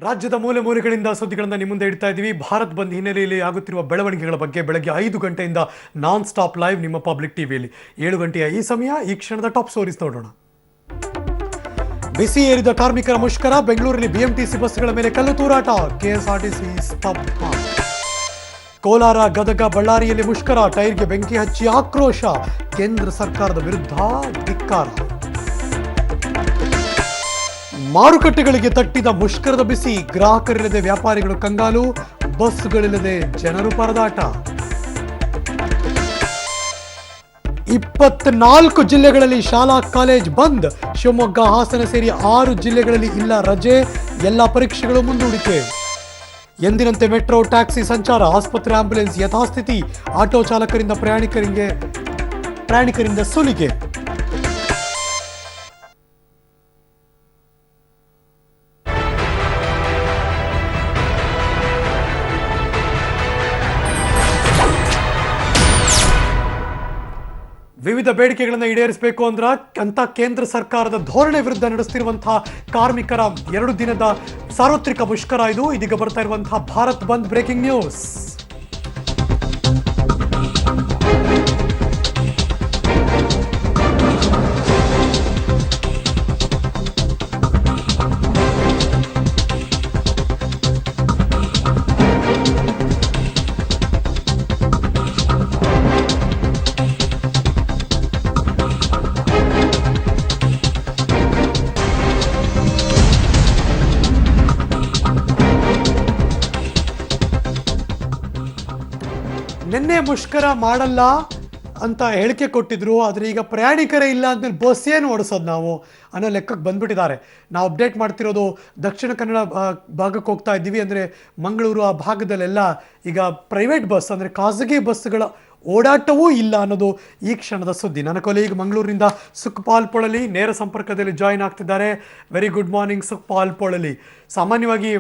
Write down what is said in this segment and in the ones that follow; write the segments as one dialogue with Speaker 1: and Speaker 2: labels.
Speaker 1: ರಾಜ್ಯದ ಮೂಲೆ ಮೂಲೆಗಳಿಂದ ಸುದ್ದಿಗಳನ್ನು ನಿಮ್ಮ ಮುಂದೆ ಇಡ್ತಾ ಇದ್ದೀವಿ. ಭಾರತ್ ಬಂದ್ ಹಿನ್ನೆಲೆಯಲ್ಲಿ ಆಗುತ್ತಿರುವ ಬೆಳವಣಿಗೆಗಳ ಬಗ್ಗೆ ಬೆಳಗ್ಗೆ 5 ಗಂಟೆಯಿಂದ ನಾನ್ ಸ್ಟಾಪ್ ಲೈವ್ ನಿಮ್ಮ ಪಬ್ಲಿಕ್ ಟಿವಿಯಲ್ಲಿ. 7 ಗಂಟೆಯ ಈ ಸಮಯ, ಈ ಕ್ಷಣದ ಟಾಪ್ ಸ್ಟೋರೀಸ್ ನೋಡೋಣ. ಬಿಸಿ ಏರಿದ ಕಾರ್ಮಿಕರ ಮುಷ್ಕರ, ಬೆಂಗಳೂರಲ್ಲಿ ಬಿಎಂಟಿಸಿ ಬಸ್ಗಳ ಮೇಲೆ ಕಲ್ಲು ತೂರಾಟ, ಕೆಎಸ್ಆರ್ಟಿಸಿ ಸ್ತಬ್ಧ. ಕೋಲಾರ, ಗದಗ, ಬಳ್ಳಾರಿಯಲ್ಲಿ ಮುಷ್ಕರ, ಟೈರ್ಗೆ ಬೆಂಕಿ ಹಚ್ಚಿ ಆಕ್ರೋಶ, ಕೇಂದ್ರ ಸರ್ಕಾರದ ವಿರುದ್ಧ ಧಿಕ್ಕಾರ. ಮಾರುಕಟ್ಟೆಗಳಿಗೆ ತಟ್ಟಿದ ಮುಷ್ಕರದ ಬಿಸಿ, ಗ್ರಾಹಕರಿಲ್ಲದೆ ವ್ಯಾಪಾರಿಗಳು ಕಂಗಾಲು, ಬಸ್ಗಳಿಲ್ಲದೆ ಜನರು ಪರದಾಟ. 24 ಜಿಲ್ಲೆಗಳಲ್ಲಿ ಶಾಲಾ ಕಾಲೇಜ್ ಬಂದ್, ಶಿವಮೊಗ್ಗ, ಹಾಸನ ಸೇರಿ 6 ಜಿಲ್ಲೆಗಳಲ್ಲಿ ಇಲ್ಲ ರಜೆ, ಎಲ್ಲ ಪರೀಕ್ಷೆಗಳು ಮುಂದೂಡಿಕೆ. ಎಂದಿನಂತೆ ಮೆಟ್ರೋ, ಟ್ಯಾಕ್ಸಿ ಸಂಚಾರ, ಆಸ್ಪತ್ರೆ, ಆಂಬ್ಯುಲೆನ್ಸ್ ಯಥಾಸ್ಥಿತಿ, ಆಟೋ ಚಾಲಕರಿಂದ ಪ್ರಯಾಣಿಕರಿಂದ ಸುಲಿಗೆ. ವಿವಿಧ ಬೇಡಿಕೆಗಳನ್ನು ಈಡೇರಿಸಬೇಕು ಅಂತ ಕೇಂದ್ರ ಸರ್ಕಾರದ ಧೋರಣೆ ವಿರುದ್ಧ ನಡೆಸುತ್ತಿರುವಂತಹ ಕಾರ್ಮಿಕರ 2 ದಿನದ ಸಾರ್ವತ್ರಿಕ ಮುಷ್ಕರ ಇದು. ಇದೀಗ ಬರ್ತಾ ಇರುವಂತಹ ಭಾರತ್ ಬಂದ್ ಬ್ರೇಕಿಂಗ್ ನ್ಯೂಸ್. ನಿನ್ನೆ ಮುಷ್ಕರ ಮಾಡಲ್ಲ ಅಂತ ಹೇಳಿಕೆ ಕೊಟ್ಟಿದ್ರು, ಆದರೆ ಈಗ ಪ್ರಯಾಣಿಕರೇ ಇಲ್ಲ ಅಂದಮೇಲೆ ಬಸ್ ಏನು ಓಡಿಸೋದು ನಾವು ಅನ್ನೋ ಲೆಕ್ಕಕ್ಕೆ ಬಂದ್ಬಿಟ್ಟಿದ್ದಾರೆ. ನಾವು ಅಪ್ಡೇಟ್ ಮಾಡ್ತಿರೋದು ದಕ್ಷಿಣ ಕನ್ನಡ ಭಾಗಕ್ಕೆ ಹೋಗ್ತಾ ಇದ್ದೀವಿ. ಅಂದರೆ ಮಂಗಳೂರು ಆ ಭಾಗದಲ್ಲೆಲ್ಲ ಈಗ ಪ್ರೈವೇಟ್ ಬಸ್ ಅಂದರೆ ಖಾಸಗಿ ಬಸ್ಗಳ ಓಡಾಟವೂ ಇಲ್ಲ ಅನ್ನೋದು ಈ ಕ್ಷಣದ ಸುದ್ದಿ. ನನ್ನ ಕೊಲೀಗ್ ಮಂಗಳೂರಿನಿಂದ ಸುಖಪಾಲ್ ಪೊಳಲಿ ನೇರ ಸಂಪರ್ಕದಲ್ಲಿ ಜಾಯಿನ್ ಆಗ್ತಿದ್ದಾರೆ. Very good morning Sukhpal Polali. ಸಾಮಾನ್ಯವಾಗಿ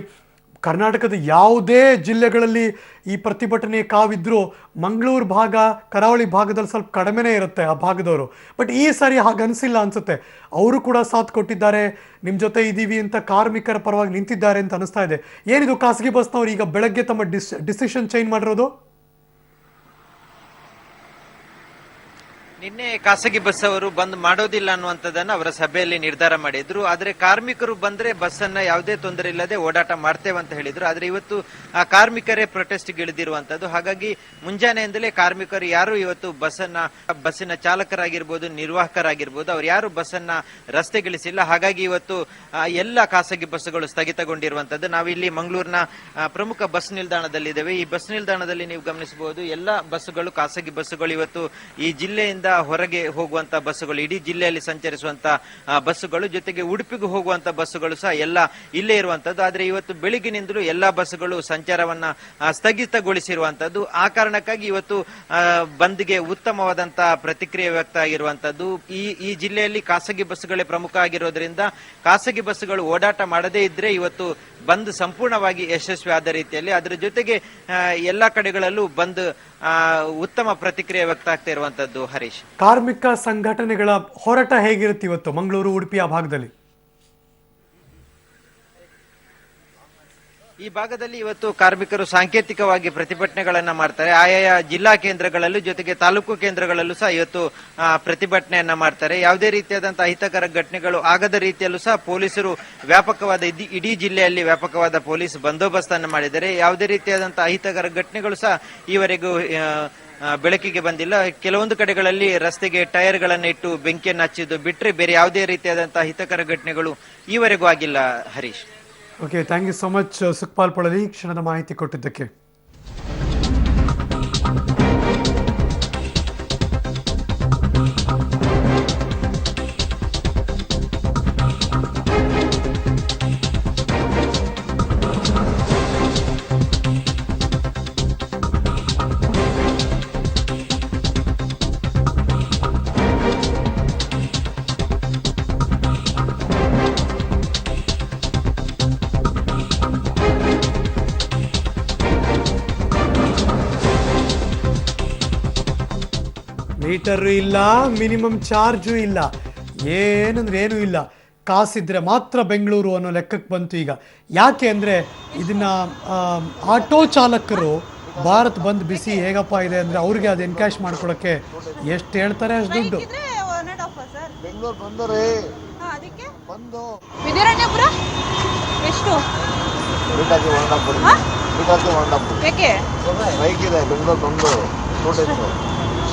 Speaker 1: ಕರ್ನಾಟಕದ ಯಾವುದೇ ಜಿಲ್ಲೆಗಳಲ್ಲಿ ಈ ಪ್ರತಿಭಟನೆ ಕಾವಿದ್ರೂ ಮಂಗಳೂರು ಭಾಗ, ಕರಾವಳಿ ಭಾಗದಲ್ಲಿ ಸ್ವಲ್ಪ ಕಡಿಮೆನೇ ಇರುತ್ತೆ ಆ ಭಾಗದವರು. ಬಟ್ ಈ ಸಾರಿ ಹಾಗೆ ಅನಿಸಿಲ್ಲ ಅನಿಸುತ್ತೆ. ಅವರು ಕೂಡ ಸಾಥ್ ಕೊಟ್ಟಿದ್ದಾರೆ, ನಿಮ್ಮ ಜೊತೆ ಇದ್ದೀವಿ ಅಂತ ಕಾರ್ಮಿಕರ ಪರವಾಗಿ ನಿಂತಿದ್ದಾರೆ ಅಂತ ಅನಿಸ್ತಾ ಇದೆ. ಏನಿದು ಖಾಸಗಿ ಬಸ್ನವ್ರು ಈಗ ಬೆಳಗ್ಗೆ ತಮ್ಮ ಡಿಸಿಷನ್ ಚೇಂಜ್ ಮಾಡಿರೋದು?
Speaker 2: ನಿನ್ನೆ ಖಾಸಗಿ ಬಸ್ ಅವರು ಬಂದ್ ಮಾಡೋದಿಲ್ಲ ಅನ್ನುವಂಥದ್ದನ್ನ ಅವರ ಸಭೆಯಲ್ಲಿ ನಿರ್ಧಾರ ಮಾಡಿದ್ರು. ಆದ್ರೆ ಕಾರ್ಮಿಕರು ಬಂದ್ರೆ ಬಸ್ ಅನ್ನ ಯಾವುದೇ ತೊಂದರೆ ಇಲ್ಲದೆ ಓಡಾಟ ಮಾಡ್ತೇವೆ ಅಂತ ಹೇಳಿದ್ರು. ಆದ್ರೆ ಇವತ್ತು ಆ ಕಾರ್ಮಿಕರೇ ಪ್ರೊಟೆಸ್ಟ್ ಗಿಳಿದಿರುವಂತದ್ದು. ಹಾಗಾಗಿ ಮುಂಜಾನೆಯಿಂದಲೇ ಕಾರ್ಮಿಕರು ಯಾರು ಇವತ್ತು ಬಸ್ಸಿನ ಚಾಲಕರಾಗಿರ್ಬೋದು, ನಿರ್ವಾಹಕರಾಗಿರ್ಬೋದು, ಅವ್ರು ಯಾರು ಬಸ್ ಅನ್ನ ರಸ್ತೆಗಿಳಿಸಿಲ್ಲ. ಹಾಗಾಗಿ ಇವತ್ತು ಎಲ್ಲ ಖಾಸಗಿ ಬಸ್ಗಳು ಸ್ಥಗಿತಗೊಂಡಿರುವಂತದ್ದು. ನಾವಿಲ್ಲಿ ಮಂಗಳೂರಿನ ಪ್ರಮುಖ ಬಸ್ ನಿಲ್ದಾಣದಲ್ಲಿದ್ದೇವೆ. ಈ ಬಸ್ ನಿಲ್ದಾಣದಲ್ಲಿ ನೀವು ಗಮನಿಸಬಹುದು, ಎಲ್ಲ ಬಸ್ಸುಗಳು, ಖಾಸಗಿ ಬಸ್ಸುಗಳು ಇವತ್ತು ಈ ಜಿಲ್ಲೆಯಿಂದ ಹೊರಗೆ ಹೋಗುವಂತ ಬಸ್ಸುಗಳು, ಇಡೀ ಜಿಲ್ಲೆಯಲ್ಲಿ ಸಂಚರಿಸುವಂತ ಬಸ್ಸುಗಳು, ಜೊತೆಗೆ ಉಡುಪಿಗೂ ಹೋಗುವಂತ ಬಸ್ಸುಗಳು ಸಹ ಎಲ್ಲ ಇಲ್ಲೇ ಇರುವಂತದ್ದು. ಆದ್ರೆ ಇವತ್ತು ಬೆಳಿಗ್ಗಿನಿಂದಲೂ ಎಲ್ಲಾ ಬಸ್ಸುಗಳು ಸಂಚಾರವನ್ನ ಸ್ಥಗಿತಗೊಳಿಸಿರುವಂತದ್ದು. ಆ ಕಾರಣಕ್ಕಾಗಿ ಇವತ್ತು ಬಂದ್ಗೆ ಉತ್ತಮವಾದಂತ ಪ್ರತಿಕ್ರಿಯೆ ವ್ಯಕ್ತ ಆಗಿರುವಂತದ್ದು. ಈ ಜಿಲ್ಲೆಯಲ್ಲಿ ಖಾಸಗಿ ಬಸ್ಸುಗಳೇ ಪ್ರಮುಖ ಆಗಿರೋದ್ರಿಂದ ಖಾಸಗಿ ಬಸ್ಸುಗಳು ಓಡಾಟ ಮಾಡದೇ ಇದ್ರೆ ಇವತ್ತು ಬಂದ್ ಸಂಪೂರ್ಣವಾಗಿ ಯಶಸ್ವಿ ಆದ ರೀತಿಯಲ್ಲಿ, ಅದರ ಜೊತೆಗೆ ಎಲ್ಲಾ ಕಡೆಗಳಲ್ಲೂ ಬಂದ್ ಉತ್ತಮ ಪ್ರತಿಕ್ರಿಯೆ ವ್ಯಕ್ತ ಆಗ್ತಾ ಇರುವಂತದ್ದು. ಹರೀಶ್,
Speaker 1: ಕಾರ್ಮಿಕ ಸಂಘಟನೆಗಳ ಹೋರಾಟ ಹೇಗಿರುತ್ತೆ ಇವತ್ತು ಮಂಗಳೂರು, ಉಡುಪಿ ಆ ಭಾಗದಲ್ಲಿ?
Speaker 2: ಈ ಭಾಗದಲ್ಲಿ ಇವತ್ತು ಕಾರ್ಮಿಕರು ಸಾಂಕೇತಿಕವಾಗಿ ಪ್ರತಿಭಟನೆಗಳನ್ನ ಮಾಡ್ತಾರೆ. ಆಯಾಯ ಜಿಲ್ಲಾ ಕೇಂದ್ರಗಳಲ್ಲೂ ಜೊತೆಗೆ ತಾಲೂಕು ಕೇಂದ್ರಗಳಲ್ಲೂ ಸಹ ಇವತ್ತು ಪ್ರತಿಭಟನೆಯನ್ನ ಮಾಡ್ತಾರೆ. ಯಾವುದೇ ರೀತಿಯಾದಂತಹ ಅಹಿತಕರ ಘಟನೆಗಳು ಆಗದ ರೀತಿಯಲ್ಲೂ ಸಹ ಪೊಲೀಸರು ವ್ಯಾಪಕವಾದ ಇಡೀ ಜಿಲ್ಲೆಯಲ್ಲಿ ವ್ಯಾಪಕವಾದ ಪೊಲೀಸ್ ಬಂದೋಬಸ್ತ್ ಅನ್ನು ಮಾಡಿದ್ದಾರೆ. ಯಾವುದೇ ರೀತಿಯಾದಂತಹ ಅಹಿತಕರ ಘಟನೆಗಳು ಸಹ ಈವರೆಗೂ ಬೆಳಕಿಗೆ ಬಂದಿಲ್ಲ. ಕೆಲವೊಂದು ಕಡೆಗಳಲ್ಲಿ ರಸ್ತೆಗೆ ಟೈರ್ಗಳನ್ನು ಇಟ್ಟು ಬೆಂಕಿಯನ್ನು ಹಚ್ಚಿದ್ದು ಬಿಟ್ಟರೆ ಬೇರೆ ಯಾವುದೇ ರೀತಿಯಾದಂತಹ ಅಹಿತಕರ ಘಟನೆಗಳು ಈವರೆಗೂ ಆಗಿಲ್ಲ. Harish,
Speaker 1: okay, thank you so much Sukhpal Polali ಕ್ಷಣದ ಮಾಹಿತಿ ಕೊಟ್ಟಿದ್ದಕ್ಕೆ. ಮೀಟರ್ ಇಲ್ಲ, ಮಿನಿಮಮ್ ಚಾರ್ಜು ಇಲ್ಲ, ಏನಂದ್ರೆ ಏನೂ ಇಲ್ಲ. ಕಾಸಿದ್ರೆ ಮಾತ್ರ ಬೆಂಗಳೂರು ಅನ್ನೋ ಲೆಕ್ಕಕ್ಕೆ ಬಂತು ಈಗ. ಯಾಕೆ ಅಂದರೆ ಇದನ್ನು ಆಟೋ ಚಾಲಕರು ಭಾರತ್ ಬಂದ್ ಬಿಸಿ ಹೇಗಪ್ಪ ಇದೆ ಅಂದರೆ ಅವ್ರಿಗೆ ಅದು ಎನ್ಕ್ಯಾಶ್ ಮಾಡ್ಕೊಳಕ್ಕೆ ಎಷ್ಟು ಹೇಳ್ತಾರೆ ಅಷ್ಟು ದುಡ್ಡು.
Speaker 3: ಬೆಂಗಳೂರು ಬಂದವ್ರೆ ಬಂದು
Speaker 4: ವಿದ್ಯಾರಣ್ಯಪುರ ಎಷ್ಟು
Speaker 3: ಬೀಟಾಕಿ ಹೊರಡಾಕ್ಬಿಡಿ ಬೀಟಾಕಿ ಹೊರಡಾಕ್ಬಿಡಿ
Speaker 4: ಯಾಕೆ
Speaker 3: ಬೈಕ್ ಇದೆ ಬೆಂಗಳೂರು ಬಂದು ನೋಟಿಸ್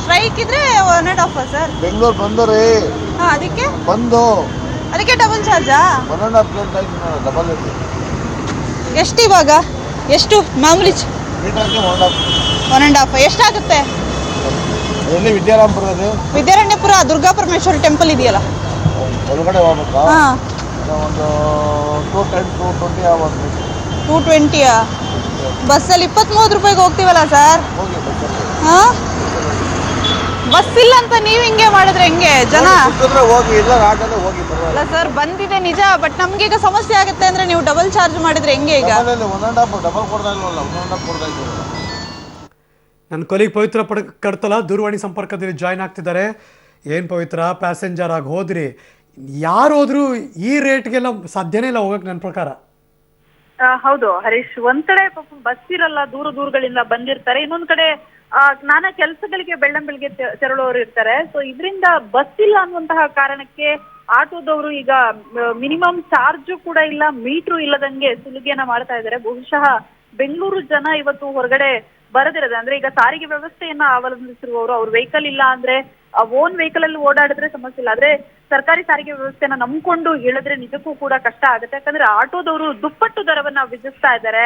Speaker 4: ಸ್ಟ್ರೈಕ್ ಇದ್ರೆ 1.5 ಸರ್
Speaker 3: ಬೆಂಗಳೂರು ಬಂದವ್ರೆ
Speaker 4: ಅದಕ್ಕೆ
Speaker 3: ಬಂದು
Speaker 4: ಅದಕ್ಕೆ ಡಬಲ್ ಚಾರ್ಜಾ
Speaker 3: 1.5 ಪ್ಲೇಟ್ ಆಯ್ತು ಡಬಲ್ ಇದೆ
Speaker 4: ಎಷ್ಟು ಇವಾಗ ಎಷ್ಟು ಮಾಮೂಲಿ
Speaker 3: ಬೀಟಾಕಿ ಹೊರಡಾಕ್ಬಿಡಿ
Speaker 4: 1.5 ಎಷ್ಟಾಗುತ್ತೆ
Speaker 3: ಎಲ್ಲಿ ವಿದ್ಯಾರಾಮಪುರದಲ್ಲಿ
Speaker 4: ವಿದ್ಯಾರಣ್ಯಪುರ ದುರ್ಗಾ ಪರಮೇಶ್ವರಿ ಟೆಂಪಲ್ ಇದೆಯಲ್ಲ
Speaker 3: ಒಳಗಡೆ ಹೋಗ್ಬೇಕಾ
Speaker 4: ಹಾ
Speaker 3: ಒಂದು 220 ಆಗುತ್ತೆ
Speaker 4: 220 ಬಸ್ಸಲ್ಲಿ 23 ರೂಪಾಯಿಗೆ ಹೋಗ್ತೀವಲ್ಲ ಸರ್
Speaker 3: ಹೋಗಿ ಬಸ್ಸಲ್ಲಿ
Speaker 4: ಹಾ ಬಸ್ ಇಲ್ಲ ಅಂತ ನೀವ್ ಹಿಂಗೆ ಮಾಡಿದ್ರೆ ಹೆಂಗೆ ಜನ
Speaker 3: ಸಿಕ್ಕಿದ್ರೆ ಹೋಗಿ ಇಲ್ಲ ಆಟೋದೇ ಹೋಗಿ ಪರವಾಗಿಲ್ಲ
Speaker 4: ಅಲ್ಲ ಸರ್ ಬಂದಿದೆ ನಿಜ ಬಟ್ ನಮ್ಗೆ ಈಗ ಸಮಸ್ಯೆ ಆಗುತ್ತೆ ಅಂದ್ರೆ ನೀವು ಡಬಲ್ ಚಾರ್ಜ್ ಮಾಡಿದ್ರೆ ಹೆಂಗೆ ಈಗ
Speaker 3: ಡಬಲ್ 1.5 ಡಬಲ್ ಕೊಡ್ತಾ ಇಲ್ವಲ್ಲ 1.5 ಕೊಡ್ತಾ ಇದ್ದೀವಿ
Speaker 1: ನನ್ನ ಕೊಲಿಗೆ ಪವಿತ್ರ ಕಡ್ತಲ ದೂರವಾಣಿ ಸಂಪರ್ಕದಲ್ಲಿ ಜಾಯ್ನ್ ಆಗ್ತಿದ್ದಾರೆ. ಏನು ಪವಿತ್ರ ಪ್ಯಾಸೆಂಜರ್ ಆಗಿ ಹೋದ್ರಿ, ಯಾರು ಹೋದ್ರು ಈ ರೇಟ್ಗೆಲ್ಲ ಸಾಧ್ಯನೇ ಇಲ್ಲ ಹೋಗಕ್ಕೆ ನನ್ನ ಪ್ರಕಾರ.
Speaker 5: ಹೌದು ಹರೀಶ್, ಒಂದ್ ಕಡೆ ಬಸ್ ಇರಲ್ಲ, ದೂರಗಳಿಂದ ಬಂದಿರ್ತಾರೆ, ಇನ್ನೊಂದ್ ಕಡೆ ನಾನಾ ಕೆಲಸಗಳಿಗೆ ಬೆಳ್ಳಂಬೆಳಿಗ್ಗೆ ತೆರಳೋರು ಇರ್ತಾರೆ. ಸೊ ಇದರಿಂದ ಬಸ್ ಇಲ್ಲ ಅನ್ನುವಂತಹ ಕಾರಣಕ್ಕೆ ಆಟೋದವರು ಈಗ ಮಿನಿಮಮ್ ಚಾರ್ಜ್ ಕೂಡ ಇಲ್ಲ, ಮೀಟ್ರು ಇಲ್ಲದಂಗೆ ಸುಲಿಗೆಯನ್ನ ಮಾಡ್ತಾ ಇದ್ದಾರೆ. ಬಹುಶಃ ಬೆಂಗಳೂರು ಜನ ಇವತ್ತು ಹೊರಗಡೆ ಬರದಿರದೆ ಅಂದ್ರೆ ಈಗ ಸಾರಿಗೆ ವ್ಯವಸ್ಥೆಯನ್ನ ಅವಲಂಬಿಸಿರುವವರು, ಅವ್ರ ವೆಹಿಕಲ್ ಇಲ್ಲ ಅಂದ್ರೆ ಓನ್ ವೆಹಿಕಲ್ ಅಲ್ಲಿ ಓಡಾಡಿದ್ರೆ ಸಮಸ್ಯೆ ಇಲ್ಲ, ಆದ್ರೆ ಸರ್ಕಾರಿ ಸಾರಿಗೆ ವ್ಯವಸ್ಥೆನ ನಂಬ್ಕೊಂಡು ಇಳಿದ್ರೆ ನಿಜಕ್ಕೂ ಕೂಡ ಕಷ್ಟ ಆಗುತ್ತೆ. ಯಾಕಂದ್ರೆ ಆಟೋದವರು ದುಪ್ಪಟ್ಟು ದರವನ್ನ ವಿಧಿಸ್ತಾ ಇದ್ದಾರೆ,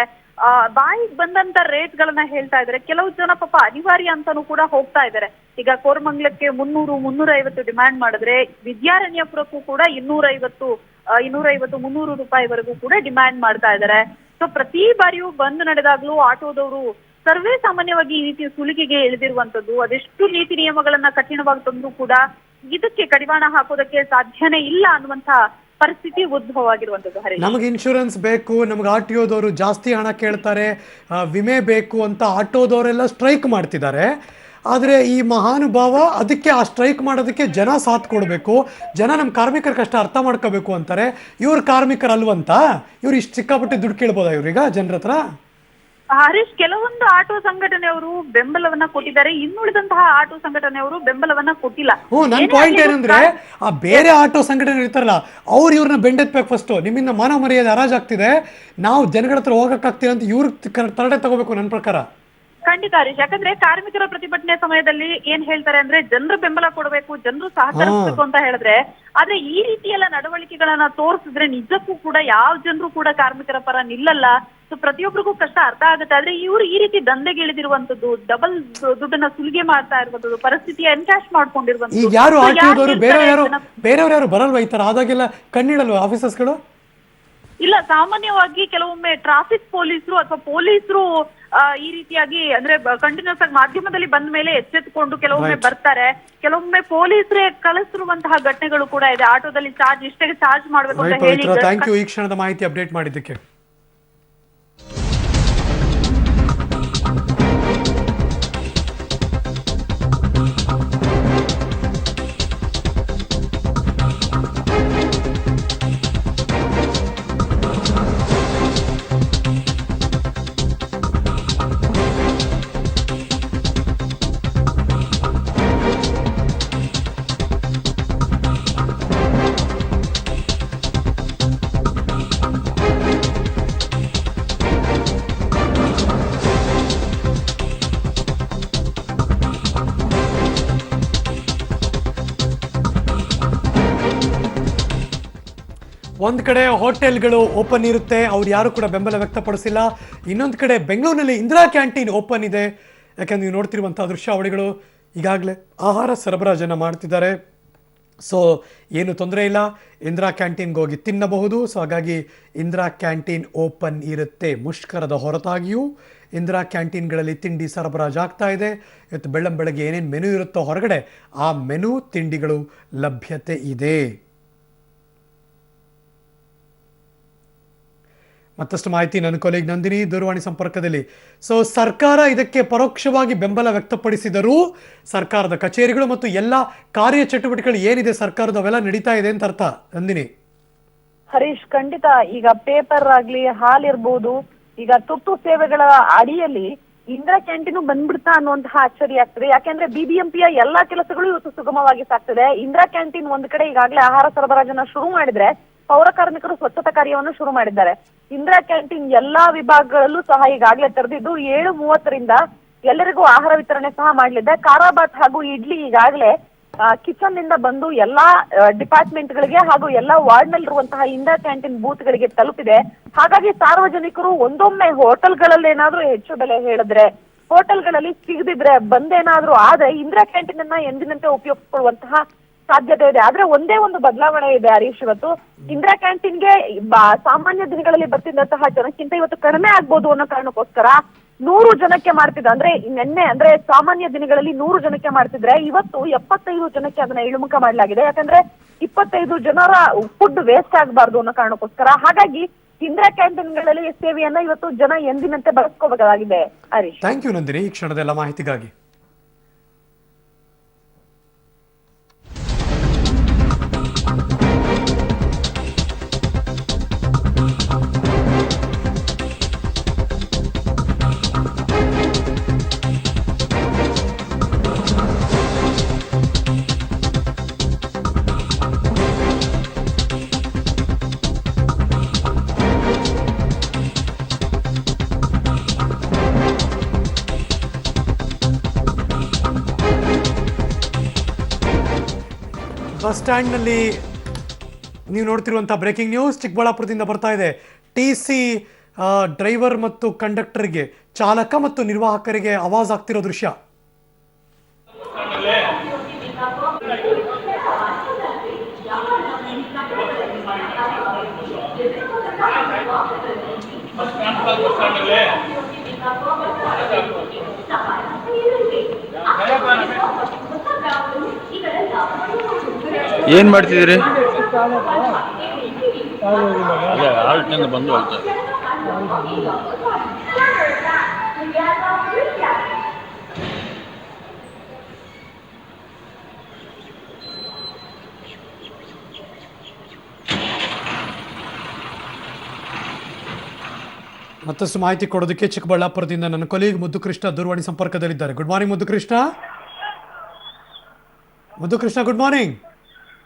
Speaker 5: ಬಾಯಿಗೆ ಬಂದಂತ ರೇಟ್ ಗಳನ್ನ ಹೇಳ್ತಾ ಇದ್ದಾರೆ. ಕೆಲವು ಜನ ಪಾಪ ಅನಿವಾರ್ಯ ಅಂತಾನೂ ಕೂಡ ಹೋಗ್ತಾ ಇದ್ದಾರೆ. ಈಗ ಕೋರಮಂಗಲಕ್ಕೆ 300-350 ಡಿಮ್ಯಾಂಡ್ ಮಾಡಿದ್ರೆ ವಿದ್ಯಾರಣ್ಯಪುರಕ್ಕೂ ಕೂಡ 250-300 ರೂಪಾಯಿವರೆಗೂ ಕೂಡ ಡಿಮ್ಯಾಂಡ್ ಮಾಡ್ತಾ ಇದ್ದಾರೆ. ಸೊ ಪ್ರತಿ ಬಾರಿಯೂ ಬಂದ್ ನಡೆದಾಗ್ಲೂ ಆಟೋದವರು ಸರ್ವೇ ಸಾಮಾನ್ಯವಾಗಿ ಈ ರೀತಿ ಸುಲಿಗೆಗೆ ಇಳಿದಿರುವಂತದ್ದು. ಅದೆಷ್ಟು ನೀತಿ ನಿಯಮಗಳನ್ನ ಕಠಿಣವಾಗಿ ತಂದ್ರೂ ಕೂಡ ಇದಕ್ಕೆ ಕಡಿವಾಣ ಹಾಕೋದಕ್ಕೆ ಸಾಧ್ಯನೇ ಇಲ್ಲ ಅನ್ನುವಂತ ಪರಿಸ್ಥಿತಿ ಉದ್ಭವ ಆಗಿರುವಂತದ್ದು. ಹರಿ,
Speaker 1: ನಮಗೆ ಇನ್ಶೂರೆನ್ಸ್ ಬೇಕು, ನಮ್ಗೆ ಆರ್ ಟಿ ಓದವರು ಜಾಸ್ತಿ ಹಣ ಕೇಳ್ತಾರೆ, ವಿಮೆ ಬೇಕು ಅಂತ ಆಟೋದವರೆಲ್ಲ ಸ್ಟ್ರೈಕ್ ಮಾಡ್ತಿದ್ದಾರೆ. ಆದರೆ ಈ ಮಹಾನುಭಾವ ಅದಕ್ಕೆ ಆ ಸ್ಟ್ರೈಕ್ ಮಾಡೋದಕ್ಕೆ ಜನ ಸಾಥ್ ಕೊಡಬೇಕು, ಜನ ನಮ್ಮ ಕಾರ್ಮಿಕರ ಕಷ್ಟ ಅರ್ಥ ಮಾಡ್ಕೋಬೇಕು ಅಂತಾರೆ. ಇವ್ರ ಕಾರ್ಮಿಕರಲ್ವಂತ ಇವ್ರು ಇಷ್ಟು ಸಿಕ್ಕಾಪಟ್ಟೆ ದುಡ್ಡು ಕೇಳ್ಬೋದಾ ಇವ್ರೀಗ ಜನರ ಹತ್ರ?
Speaker 5: ಹರೀಶ್, ಕೆಲವೊಂದು ಆಟೋ ಸಂಘಟನೆಯವರು ಬೆಂಬಲವನ್ನ ಕೊಟ್ಟಿದ್ದಾರೆ, ಇನ್ನುಳಿದಂತಹ ಆಟೋ ಸಂಘಟನೆಯವರು ಬೆಂಬಲವನ್ನ ಕೊಟ್ಟಿಲ್ಲ.
Speaker 1: ನನ್ನ ಪಾಯಿಂಟ್ ಏನಂದ್ರೆ ಆ ಬೇರೆ ಆಟೋ ಸಂಘಟನೆ ಇರ್ತಾರಲ್ಲ ಅವ್ರು ಇವ್ರನ್ನ ಬೆಂಡೆತ್ಬೇಕು. ಫಸ್ಟ್ ನಿಮ್ಮಿಂದ ಮಾನವ ಮರ್ಯಾದೆ ಹರಾಜಾಗ್ತಿದೆ, ನಾವು ಜನಗಳ ಹತ್ರ ಹೋಗಕ್ಕಾಗ್ತಿಲ್ಲ ಅಂತ ಇವ್ರ ತರಡೆ ತಗೋಬೇಕು ನನ್ನ ಪ್ರಕಾರ.
Speaker 5: ಖಂಡಿತ ಹರೀಶ್, ಯಾಕಂದ್ರೆ ಕಾರ್ಮಿಕರ ಪ್ರತಿಭಟನೆ ಸಮಯದಲ್ಲಿ ಏನ್ ಹೇಳ್ತಾರೆ ಅಂದ್ರೆ ಜನರು ಬೆಂಬಲ ಕೊಡಬೇಕು, ಜನರು ಸಹಕರಿಸಬೇಕು ಅಂತ ಹೇಳಿದ್ರೆ, ಆದ್ರೆ ಈ ರೀತಿ ಎಲ್ಲ ನಡವಳಿಕೆಗಳನ್ನ ತೋರಿಸಿದ್ರೆ ನಿಜಕ್ಕೂ ಕೂಡ ಯಾವ ಜನರು ಕೂಡ ಕಾರ್ಮಿಕರ ಪರ ನಿಲ್ಲಲ್ಲ. ಸೊ ಪ್ರತಿಯೊಬ್ಬರಿಗೂ ಕಷ್ಟ ಅರ್ಥ ಆಗುತ್ತೆ. ಆದ್ರೆ ಇವ್ರು ಈ ರೀತಿ ದಂಧೆಗೆ ಇಳಿದಿರುವಂತದ್ದು, ಡಬಲ್ ದುಡ್ಡನ್ನ ಸುಲಿಗೆ ಮಾಡ್ತಾ ಇರುವಂತದ್ದು, ಪರಿಸ್ಥಿತಿಯ ಎನ್ಕ್ಯಾಶ್ ಮಾಡ್ಕೊಂಡಿರುವಂತದ್ದು.
Speaker 1: ಈಗ ಯಾರು ಆಟೋದವರು ಬೇರೆಯವ್ರು ಯಾರು ಬರಲ್ವಾ ಈ ತರ ಆದಾಗೆಲ್ಲ ಕಣ್ಣಿಡಲ್ವಾ ಆಫೀಸರ್ಸ್ಗಳು?
Speaker 5: ಇಲ್ಲ, ಸಾಮಾನ್ಯವಾಗಿ ಕೆಲವೊಮ್ಮೆ ಟ್ರಾಫಿಕ್ ಪೊಲೀಸರು ಅಥವಾ ಪೊಲೀಸರು ಈ ರೀತಿಯಾಗಿ ಅಂದ್ರೆ ಕಂಟಿನ್ಯೂಸ್ ಆಗಿ ಮಾಧ್ಯಮದಲ್ಲಿ ಬಂದ ಮೇಲೆ ಎಚ್ಚೆತ್ತುಕೊಂಡು ಕೆಲವೊಮ್ಮೆ ಬರ್ತಾರೆ, ಕೆಲವೊಮ್ಮೆ ಪೊಲೀಸರೇ ಕಳಿಸಿರುವಂತಹ ಘಟನೆಗಳು ಕೂಡ ಇದೆ. ಆಟೋದಲ್ಲಿ ಚಾರ್ಜ್ ಇಷ್ಟೇ ಚಾರ್ಜ್ ಮಾಡ್ಬೇಕು ಅಂತ ಹೇಳಿ.
Speaker 1: ಥ್ಯಾಂಕ್ ಯು ಈ ಕ್ಷಣದ ಮಾಹಿತಿ ಅಪ್ಡೇಟ್ ಮಾಡಿದ್ದಕ್ಕೆ. ಒಂದು ಕಡೆ ಹೋಟೆಲ್ಗಳು ಓಪನ್ ಇರುತ್ತೆ, ಅವ್ರು ಯಾರು ಕೂಡ ಬೆಂಬಲ ವ್ಯಕ್ತಪಡಿಸಿಲ್ಲ. ಇನ್ನೊಂದು ಕಡೆ ಬೆಂಗಳೂರಿನಲ್ಲಿ ಇಂದಿರಾ ಕ್ಯಾಂಟೀನ್ ಓಪನ್ ಇದೆ. ಯಾಕಂದ್ರೆ ನೀವು ನೋಡ್ತಿರುವಂಥ ದೃಶ್ಯಾವಳಿಗಳು ಈಗಾಗಲೇ ಆಹಾರ ಸರಬರಾಜನ್ನು ಮಾಡ್ತಿದ್ದಾರೆ. ಸೊ ಏನು ತೊಂದರೆ ಇಲ್ಲ, ಇಂದಿರಾ ಕ್ಯಾಂಟೀನ್ಗೆ ಹೋಗಿ ತಿನ್ನಬಹುದು. ಸೊ ಹಾಗಾಗಿ ಇಂದಿರಾ ಕ್ಯಾಂಟೀನ್ ಓಪನ್ ಇರುತ್ತೆ. ಮುಷ್ಕರದ ಹೊರತಾಗಿಯೂ ಇಂದಿರಾ ಕ್ಯಾಂಟೀನ್ಗಳಲ್ಲಿ ತಿಂಡಿ ಸರಬರಾಜು ಆಗ್ತಾ ಇದೆ. ಇವತ್ತು ಬೆಳ್ಳಂಬೆಳಗ್ಗೆ ಏನೇನು ಮೆನು ಇರುತ್ತೋ ಹೊರಗಡೆ ಆ ಮೆನು ತಿಂಡಿಗಳು ಲಭ್ಯತೆ ಇದೆ. ಮತ್ತಷ್ಟು ಮಾಹಿತಿ ನನ್ನ ಕೊಲೆಗ್ ನಂದಿನಿ ದೂರವಾಣಿ ಸಂಪರ್ಕದಲ್ಲಿ. ಸೊ ಸರ್ಕಾರ ಇದಕ್ಕೆ ಪರೋಕ್ಷವಾಗಿ ಬೆಂಬಲ ವ್ಯಕ್ತಪಡಿಸಿದರೂ ಸರ್ಕಾರದ ಕಚೇರಿಗಳು ಮತ್ತು ಎಲ್ಲ ಕಾರ್ಯಚಟುವಟಿಕೆಗಳು ಏನಿದೆ ಸರ್ಕಾರದ ಅವೆಲ್ಲ ನಡೀತಾ ಇದೆ ಅಂತ ಅರ್ಥ ನಂದಿನಿ?
Speaker 6: ಹರೀಶ್, ಖಂಡಿತ. ಈಗ ಪೇಪರ್ ಆಗ್ಲಿ, ಹಾಲಿರ್ಬೋದು, ಈಗ ತುರ್ತು ಸೇವೆಗಳ ಅಡಿಯಲ್ಲಿ ಇಂದಿರಾ ಕ್ಯಾಂಟೀನು ಬಂದ್ಬಿಡ್ತಾ ಅನ್ನುವಂತಹ ಅಚ್ಚರಿ ಆಗ್ತದೆ. ಯಾಕೆಂದ್ರೆ ಬಿಬಿಎಂಪಿಯ ಎಲ್ಲಾ ಕೆಲಸಗಳು ಇವತ್ತು ಸುಗಮವಾಗಿ ಸಾಗ್ತದೆ. ಇಂದಿರಾ ಕ್ಯಾಂಟೀನ್ ಒಂದ್ ಕಡೆ ಈಗಾಗಲೇ ಆಹಾರ ಸರಬರಾಜನ್ನ ಶುರು ಮಾಡಿದ್ರೆ, ಪೌರ ಕಾರ್ಮಿಕರು ಸ್ವಚ್ಛತಾ ಕಾರ್ಯವನ್ನು ಶುರು ಮಾಡಿದ್ದಾರೆ. ಇಂದಿರಾ ಕ್ಯಾಂಟೀನ್ ಎಲ್ಲಾ ವಿಭಾಗಗಳಲ್ಲೂ ಸಹ ಈಗಾಗಲೇ ತೆರೆದಿದ್ದು 7:30ರಿಂದ ಎಲ್ಲರಿಗೂ ಆಹಾರ ವಿತರಣೆ ಸಹ ಮಾಡಲಿದೆ. ಖಾರಾಬಾತ್ ಹಾಗೂ ಇಡ್ಲಿ ಈಗಾಗಲೇ ಕಿಚನ್ ನಿಂದ ಬಂದು ಎಲ್ಲಾ ಡಿಪಾರ್ಟ್ಮೆಂಟ್ ಗಳಿಗೆ ಹಾಗೂ ಎಲ್ಲಾ ವಾರ್ಡ್ ನಲ್ಲಿರುವಂತಹ ಇಂದಿರಾ ಕ್ಯಾಂಟೀನ್ ಬೂತ್ ಗಳಿಗೆ ತಲುಪಿದೆ. ಹಾಗಾಗಿ ಸಾರ್ವಜನಿಕರು ಒಂದೊಮ್ಮೆ ಹೋಟೆಲ್ಗಳಲ್ಲಿ ಏನಾದ್ರೂ ಹೆಚ್ಚು ಬೆಲೆ ಹೇಳಿದ್ರೆ, ಹೋಟೆಲ್ಗಳಲ್ಲಿ ಸಿಗದಿದ್ರೆ, ಬಂದೇನಾದ್ರೂ ಆದ್ರೆ ಇಂದಿರಾ ಕ್ಯಾಂಟೀನ್ ಅನ್ನ ಎಂದಿನಂತೆ ಉಪಯೋಗಿಸಿಕೊಳ್ಳುವಂತಹ ಸಾಧ್ಯತೆ ಇದೆ. ಆದ್ರೆ ಒಂದೇ ಒಂದು ಬದಲಾವಣೆ ಇದೆ ಹರೀಶ್. ಇವತ್ತು ಇಂದಿರಾ ಕ್ಯಾಂಟೀನ್ಗೆ ಸಾಮಾನ್ಯ ದಿನಗಳಲ್ಲಿ ಬರ್ತಿದ್ದಂತಹ ಜನಕ್ಕಿಂತ ಇವತ್ತು ಕಡಿಮೆ ಆಗ್ಬೋದು ಅನ್ನೋ ಕಾರಣಕ್ಕೋಸ್ಕರ 100 ಜನಕ್ಕೆ ಮಾಡ್ತಿದ್ದ, ಅಂದ್ರೆ ನಿನ್ನೆ ಅಂದ್ರೆ ಸಾಮಾನ್ಯ ದಿನಗಳಲ್ಲಿ 100 ಜನಕ್ಕೆ ಮಾಡ್ತಿದ್ರೆ ಇವತ್ತು 75 ಜನಕ್ಕೆ ಅದನ್ನ ಇಳಿಮುಖ ಮಾಡಲಾಗಿದೆ. ಯಾಕಂದ್ರೆ 25 ಜನರ ಫುಡ್ ವೇಸ್ಟ್ ಆಗಬಾರ್ದು ಅನ್ನೋ ಕಾರಣಕ್ಕೋಸ್ಕರ. ಹಾಗಾಗಿ ಇಂದಿರಾ ಕ್ಯಾಂಟೀನ್ಗಳಲ್ಲಿ ಸೇವೆಯನ್ನ ಇವತ್ತು ಜನ ಎಂದಿನಂತೆ ಬಳಸ್ಕೋಬೇಕಾಗಿದೆ ಹರೀಶ್.
Speaker 1: ಥ್ಯಾಂಕ್ ಯು ನಂದಿನಿ, ಈ ಕ್ಷಣದೆಲ್ಲ ಮಾಹಿತಿಗಾಗಿ. ಬಸ್ ಸ್ಟ್ಯಾಂಡ್ನಲ್ಲಿ ನೀವು ನೋಡ್ತಿರುವಂಥ ಬ್ರೇಕಿಂಗ್ ನ್ಯೂಸ್ ಚಿಕ್ಕಬಳ್ಳಾಪುರದಿಂದ ಬರ್ತಾ ಇದೆ. TC ಡ್ರೈವರ್ ಮತ್ತು ಕಂಡಕ್ಟರ್ಗೆ, ಚಾಲಕ ಮತ್ತು ನಿರ್ವಾಹಕರಿಗೆ ಆವಾಜ್ ಆಗ್ತಿರೋ ದೃಶ್ಯ.
Speaker 7: ಏನ್ ಮಾಡ್ತಿದ್ದೀರಿ? ಅದೇ ಆಲ್ಟಿಂದ ಬಂದು ಹೋಗ್ತಾರೆ.
Speaker 1: ಮತ್ತಷ್ಟು ಮಾಹಿತಿ ಕೊಡೋದಕ್ಕೆ ಚಿಕ್ಕಬಳ್ಳಾಪುರದಿಂದ ನನ್ನ ಕೊಲೀಗ್ ಮುದ್ದುಕೃಷ್ಣ ದೂರವಾಣಿ ಸಂಪರ್ಕದಲ್ಲಿದ್ದಾರೆ. Good morning Muddukrishna. Muddukrishna, good morning.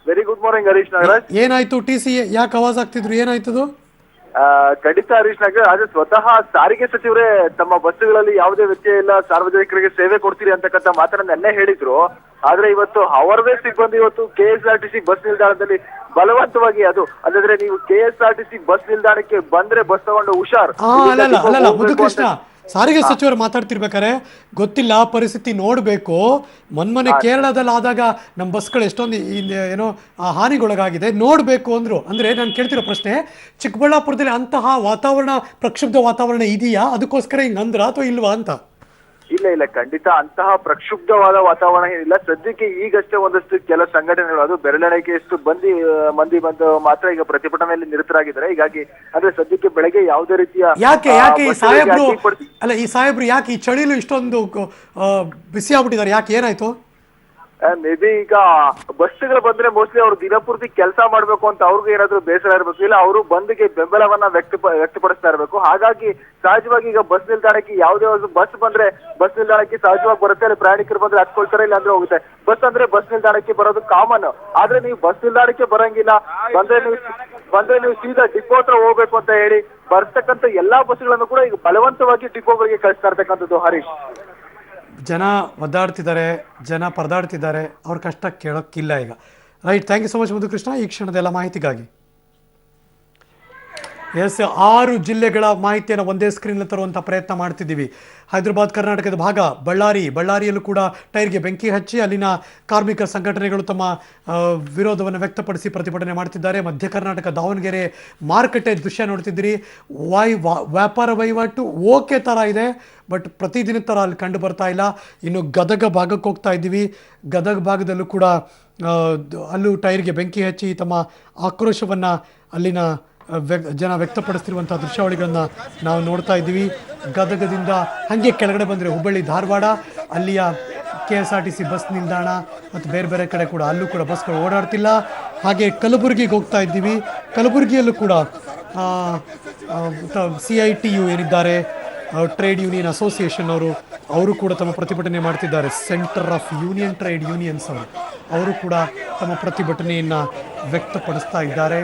Speaker 8: Very good morning Harish Nagaraj.
Speaker 1: ಏನಾಯ್ತು? TC ಯಾಕೆ ಆವಾಜ್ ಆಗ್ತಿದ್ರು, ಏನಾಯ್ತದು?
Speaker 8: ಖಂಡಿತ ಹರೀಶ್ ನಾಗರಾಜ್, ಆದ್ರೆ ಸ್ವತಃ ಸಾರಿಗೆ ಸಚಿವರೇ ತಮ್ಮ ಬಸ್ಸುಗಳಲ್ಲಿ ಯಾವುದೇ ವ್ಯತ್ಯಯ ಇಲ್ಲ, ಸಾರ್ವಜನಿಕರಿಗೆ ಸೇವೆ ಕೊಡ್ತೀರಿ ಅಂತಕ್ಕಂಥ ಮಾತನ್ನ ನೆನ್ನೆ ಹೇಳಿದ್ರು. ಆದ್ರೆ ಇವತ್ತು ಅವರದೇ ಸಿಬ್ಬಂದಿ ಇವತ್ತು KSRTC ಬಸ್ ನಿಲ್ದಾಣದಲ್ಲಿ ಬಲವಂತವಾಗಿ, ಅದು ಅಂದ್ರೆ ನೀವು KSRTC ಬಸ್ ನಿಲ್ದಾಣಕ್ಕೆ ಬಂದ್ರೆ ಬಸ್ ತಗೊಂಡು ಹುಷಾರ್.
Speaker 1: ಅಲ್ಲ ಮುದ್ದುಕೃಷ್ಣ, ಸಾರಿಗೆ ಸಚಿವರು ಮಾತಾಡ್ತಿರ್ಬೇಕಾರೆ ಗೊತ್ತಿಲ್ಲ, ಪರಿಸ್ಥಿತಿ ನೋಡ್ಬೇಕು. ಮೊನ್ನೆ ಕೇರಳದಲ್ಲಿ ಆದಾಗ ನಮ್ಮ ಬಸ್ಗಳು ಎಷ್ಟೊಂದು ಏನೋ ಹಾನಿಗೊಳಗಾಗಿದೆ, ನೋಡ್ಬೇಕು ಅಂದ್ರು. ಅಂದ್ರೆ ನಾನು ಕೇಳ್ತಿರೋ ಪ್ರಶ್ನೆ, ಚಿಕ್ಕಬಳ್ಳಾಪುರದಲ್ಲಿ ಅಂತಹ ವಾತಾವರಣ, ಪ್ರಕ್ಷುಬ್ಧ ವಾತಾವರಣ ಇದೆಯಾ? ಅದಕ್ಕೋಸ್ಕರ ಹಿಂಗಂದ್ರ ಅಥವಾ ಇಲ್ವಾ ಅಂತ?
Speaker 8: ಇಲ್ಲ, ಖಂಡಿತ ಅಂತಹ ಪ್ರಕ್ಷುಬ್ಧವಾದ ವಾತಾವರಣ ಏನಿಲ್ಲ. ಸದ್ಯಕ್ಕೆ ಈಗಷ್ಟೇ ಒಂದಷ್ಟು ಕೆಲ ಸಂಘಟನೆಗಳು, ಅದು ಬೆರಳೆಣಿಕೆಯಷ್ಟು ಮಂದಿ ಬಂದು ಮಾತ್ರ ಈಗ ಪ್ರತಿಭಟನೆಯಲ್ಲಿ ನಿರತರಾಗಿದ್ದಾರೆ. ಹೀಗಾಗಿ ಅಂದ್ರೆ ಸದ್ಯಕ್ಕೆ ಬೆಳಗ್ಗೆ ಯಾವುದೇ ರೀತಿಯ
Speaker 1: ಈ ಸಾಹೇಬ್ರು ಯಾಕೆ ಈ ಚಳಿಲು ಇಷ್ಟೊಂದು ಬಿಸಿ ಆಗ್ಬಿಟ್ಟಿದ್ದಾರೆ? ಯಾಕೆ, ಏನಾಯ್ತು?
Speaker 8: ಮೇ ಬಿ ಈಗ ಬಸ್ಗಳು ಬಂದ್ರೆ ಮೋಸ್ಟ್ಲಿ ಅವ್ರು ದಿನಪೂರ್ತಿ ಕೆಲಸ ಮಾಡ್ಬೇಕು ಅಂತ ಅವ್ರಿಗೂ ಏನಾದ್ರು ಬೇಸರ ಇರ್ಬೇಕು, ಇಲ್ಲ ಅವರು ಬಂದ್ಗೆ ಬೆಂಬಲವನ್ನ ವ್ಯಕ್ತಪಡಿಸ್ತಾ ಇರ್ಬೇಕು. ಹಾಗಾಗಿ ಸಹಜವಾಗಿ ಈಗ ಬಸ್ ನಿಲ್ದಾಣಕ್ಕೆ ಯಾವುದೇ ಒಂದು ಬಸ್ ಬಂದ್ರೆ ಬಸ್ ನಿಲ್ದಾಣಕ್ಕೆ ಸಹಜವಾಗಿ ಬರುತ್ತೆ, ಅಲ್ಲಿ ಪ್ರಯಾಣಿಕರು ಬಂದ್ರೆ ಹತ್ಕೊಳ್ತಾರೆ, ಇಲ್ಲ ಅಂದ್ರೆ ಹೋಗುತ್ತೆ. ಬಸ್ ಅಂದ್ರೆ ಬಸ್ ನಿಲ್ದಾಣಕ್ಕೆ ಬರೋದು ಕಾಮನ್. ಆದ್ರೆ ನೀವು ಬಸ್ ನಿಲ್ದಾಣಕ್ಕೆ ಬರಂಗಿಲ್ಲ, ಬಂದ್ರೆ ನೀವು ಸೀದಾ ಡಿಪೋ ಹತ್ರ ಹೋಗ್ಬೇಕು ಅಂತ ಹೇಳಿ ಬರ್ತಕ್ಕಂಥ ಎಲ್ಲಾ ಬಸ್ಗಳನ್ನು ಕೂಡ ಈಗ ಬಲವಂತವಾಗಿ ಡಿಪೋಗಳಿಗೆ ಕಳಿಸ್ತಾ ಇರ್ತಕ್ಕಂಥದ್ದು ಹರೀಶ್.
Speaker 1: ಜನ ಒದ್ದಾಡ್ತಿದ್ದಾರೆ, ಜನ ಪರದಾಡ್ತಿದ್ದಾರೆ, ಅವ್ರ ಕಷ್ಟ ಕೇಳೋಕ್ಕಿಲ್ಲ ಈಗ. Right, thank you so much Muddukrishna, ಈ ಕ್ಷಣದೆಲ್ಲ ಮಾಹಿತಿಗಾಗಿ. 6 ಜಿಲ್ಲೆಗಳ ಮಾಹಿತಿಯನ್ನು ಒಂದೇ ಸ್ಕ್ರೀನ್ ತರುವಂಥ ಪ್ರಯತ್ನ ಮಾಡ್ತಿದ್ದೀವಿ. ಹೈದರಾಬಾದ್ ಕರ್ನಾಟಕದ ಭಾಗ ಬಳ್ಳಾರಿಯಲ್ಲೂ ಕೂಡ ಟೈರ್ಗೆ ಬೆಂಕಿ ಹಚ್ಚಿ ಅಲ್ಲಿನ ಕಾರ್ಮಿಕ ಸಂಘಟನೆಗಳು ತಮ್ಮ ವಿರೋಧವನ್ನು ವ್ಯಕ್ತಪಡಿಸಿ ಪ್ರತಿಭಟನೆ ಮಾಡ್ತಿದ್ದಾರೆ. ಮಧ್ಯ ಕರ್ನಾಟಕ ದಾವಣಗೆರೆ ಮಾರುಕಟ್ಟೆ ದೃಶ್ಯ ನೋಡ್ತಿದ್ದೀರಿ. ವ್ಯಾಪಾರ ವಹಿವಾಟು ಓಕೆ ಥರ ಇದೆ, ಬಟ್ ಪ್ರತಿದಿನ ಥರ ಅಲ್ಲಿ ಕಂಡು ಬರ್ತಾ ಇಲ್ಲ. ಇನ್ನು ಗದಗ ಭಾಗಕ್ಕೆ ಹೋಗ್ತಾ ಇದ್ದೀವಿ. ಗದಗ ಭಾಗದಲ್ಲೂ ಕೂಡ ಅಲ್ಲೂ ಟೈರ್ಗೆ ಬೆಂಕಿ ಹಚ್ಚಿ ತಮ್ಮ ಆಕ್ರೋಶವನ್ನು ಅಲ್ಲಿನ ಜನ ವ್ಯಕ್ತಪಡಿಸ್ತಿರುವಂಥ ದೃಶ್ಯಾವಳಿಗಳನ್ನು ನಾವು ನೋಡ್ತಾ ಇದ್ದೀವಿ. ಗದಗದಿಂದ ಹಾಗೆ ಕೆಳಗಡೆ ಬಂದರೆ ಹುಬ್ಬಳ್ಳಿ ಧಾರವಾಡ, ಅಲ್ಲಿಯ KSRTC ಬಸ್ ನಿಲ್ದಾಣ ಮತ್ತು ಬೇರೆ ಬೇರೆ ಕಡೆ ಕೂಡ ಅಲ್ಲೂ ಕೂಡ ಬಸ್ಗಳು ಓಡಾಡ್ತಿಲ್ಲ. ಹಾಗೆ ಕಲಬುರಗಿಗೆ ಹೋಗ್ತಾ ಇದ್ದೀವಿ. ಕಲಬುರಗಿಯಲ್ಲೂ ಕೂಡ CITU ಏನಿದ್ದಾರೆ, ಟ್ರೇಡ್ ಯೂನಿಯನ್ ಅಸೋಸಿಯೇಷನ್ ಅವರು ಕೂಡ ತಮ್ಮ ಪ್ರತಿಭಟನೆ ಮಾಡ್ತಿದ್ದಾರೆ. Centre of union trade unions ಅವರು ಕೂಡ ತಮ್ಮ ಪ್ರತಿಭಟನೆಯನ್ನು ವ್ಯಕ್ತಪಡಿಸ್ತಾ ಇದ್ದಾರೆ.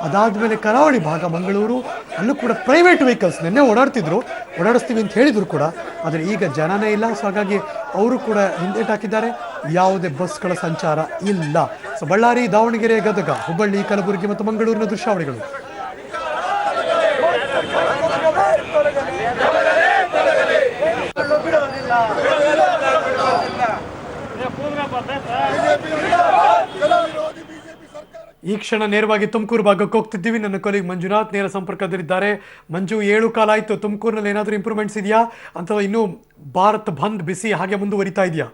Speaker 1: ಅದಾದಮೇಲೆ ಕರಾವಳಿ ಭಾಗ ಮಂಗಳೂರು, ಅಲ್ಲೂ ಕೂಡ ಪ್ರೈವೇಟ್ ವೆಹಿಕಲ್ಸ್ ನಿನ್ನೆ ಓಡಾಡಿಸ್ತೀವಿ ಅಂತ ಹೇಳಿದ್ರು ಕೂಡ, ಆದರೆ ಈಗ ಜನನೇ ಇಲ್ಲ. ಸೊ ಹಾಗಾಗಿ ಅವರು ಕೂಡ ಹಿಂದೇಟು ಹಾಕಿದ್ದಾರೆ. ಯಾವುದೇ ಬಸ್ಗಳ ಸಂಚಾರ ಇಲ್ಲ. ಸೊ ಬಳ್ಳಾರಿ, ದಾವಣಗೆರೆ, ಗದಗ, ಹುಬ್ಬಳ್ಳಿ, ಕಲಬುರಗಿ ಮತ್ತು ಮಂಗಳೂರಿನ ದೃಶ್ಯಾವಳಿಗಳು. ಈ ಕ್ಷಣ ನೇರವಾಗಿ ತುಮಕೂರು ಭಾಗಕ್ಕೆ ಹೋಗ್ತಿದ್ದೀವಿ. ನನ್ನ ಕೊಲೀಗ್ ಮಂಜುನಾಥ್ ನೇರ ಸಂಪರ್ಕದಲ್ಲಿದ್ದಾರೆ. ಮಂಜು, 7 ಕಾಲ ಆಯಿತು, ತುಮಕೂರಿನಲ್ಲಿ ಏನಾದರೂ ಇಂಪ್ರೂವ್ಮೆಂಟ್ಸ್ ಇದೆಯಾ ಅಥವಾ ಇನ್ನೂ ಭಾರತ್ ಬಂದ್ ಬಿಸಿ ಹಾಗೆ ಮುಂದುವರಿತಾ ಇದೆಯಾ?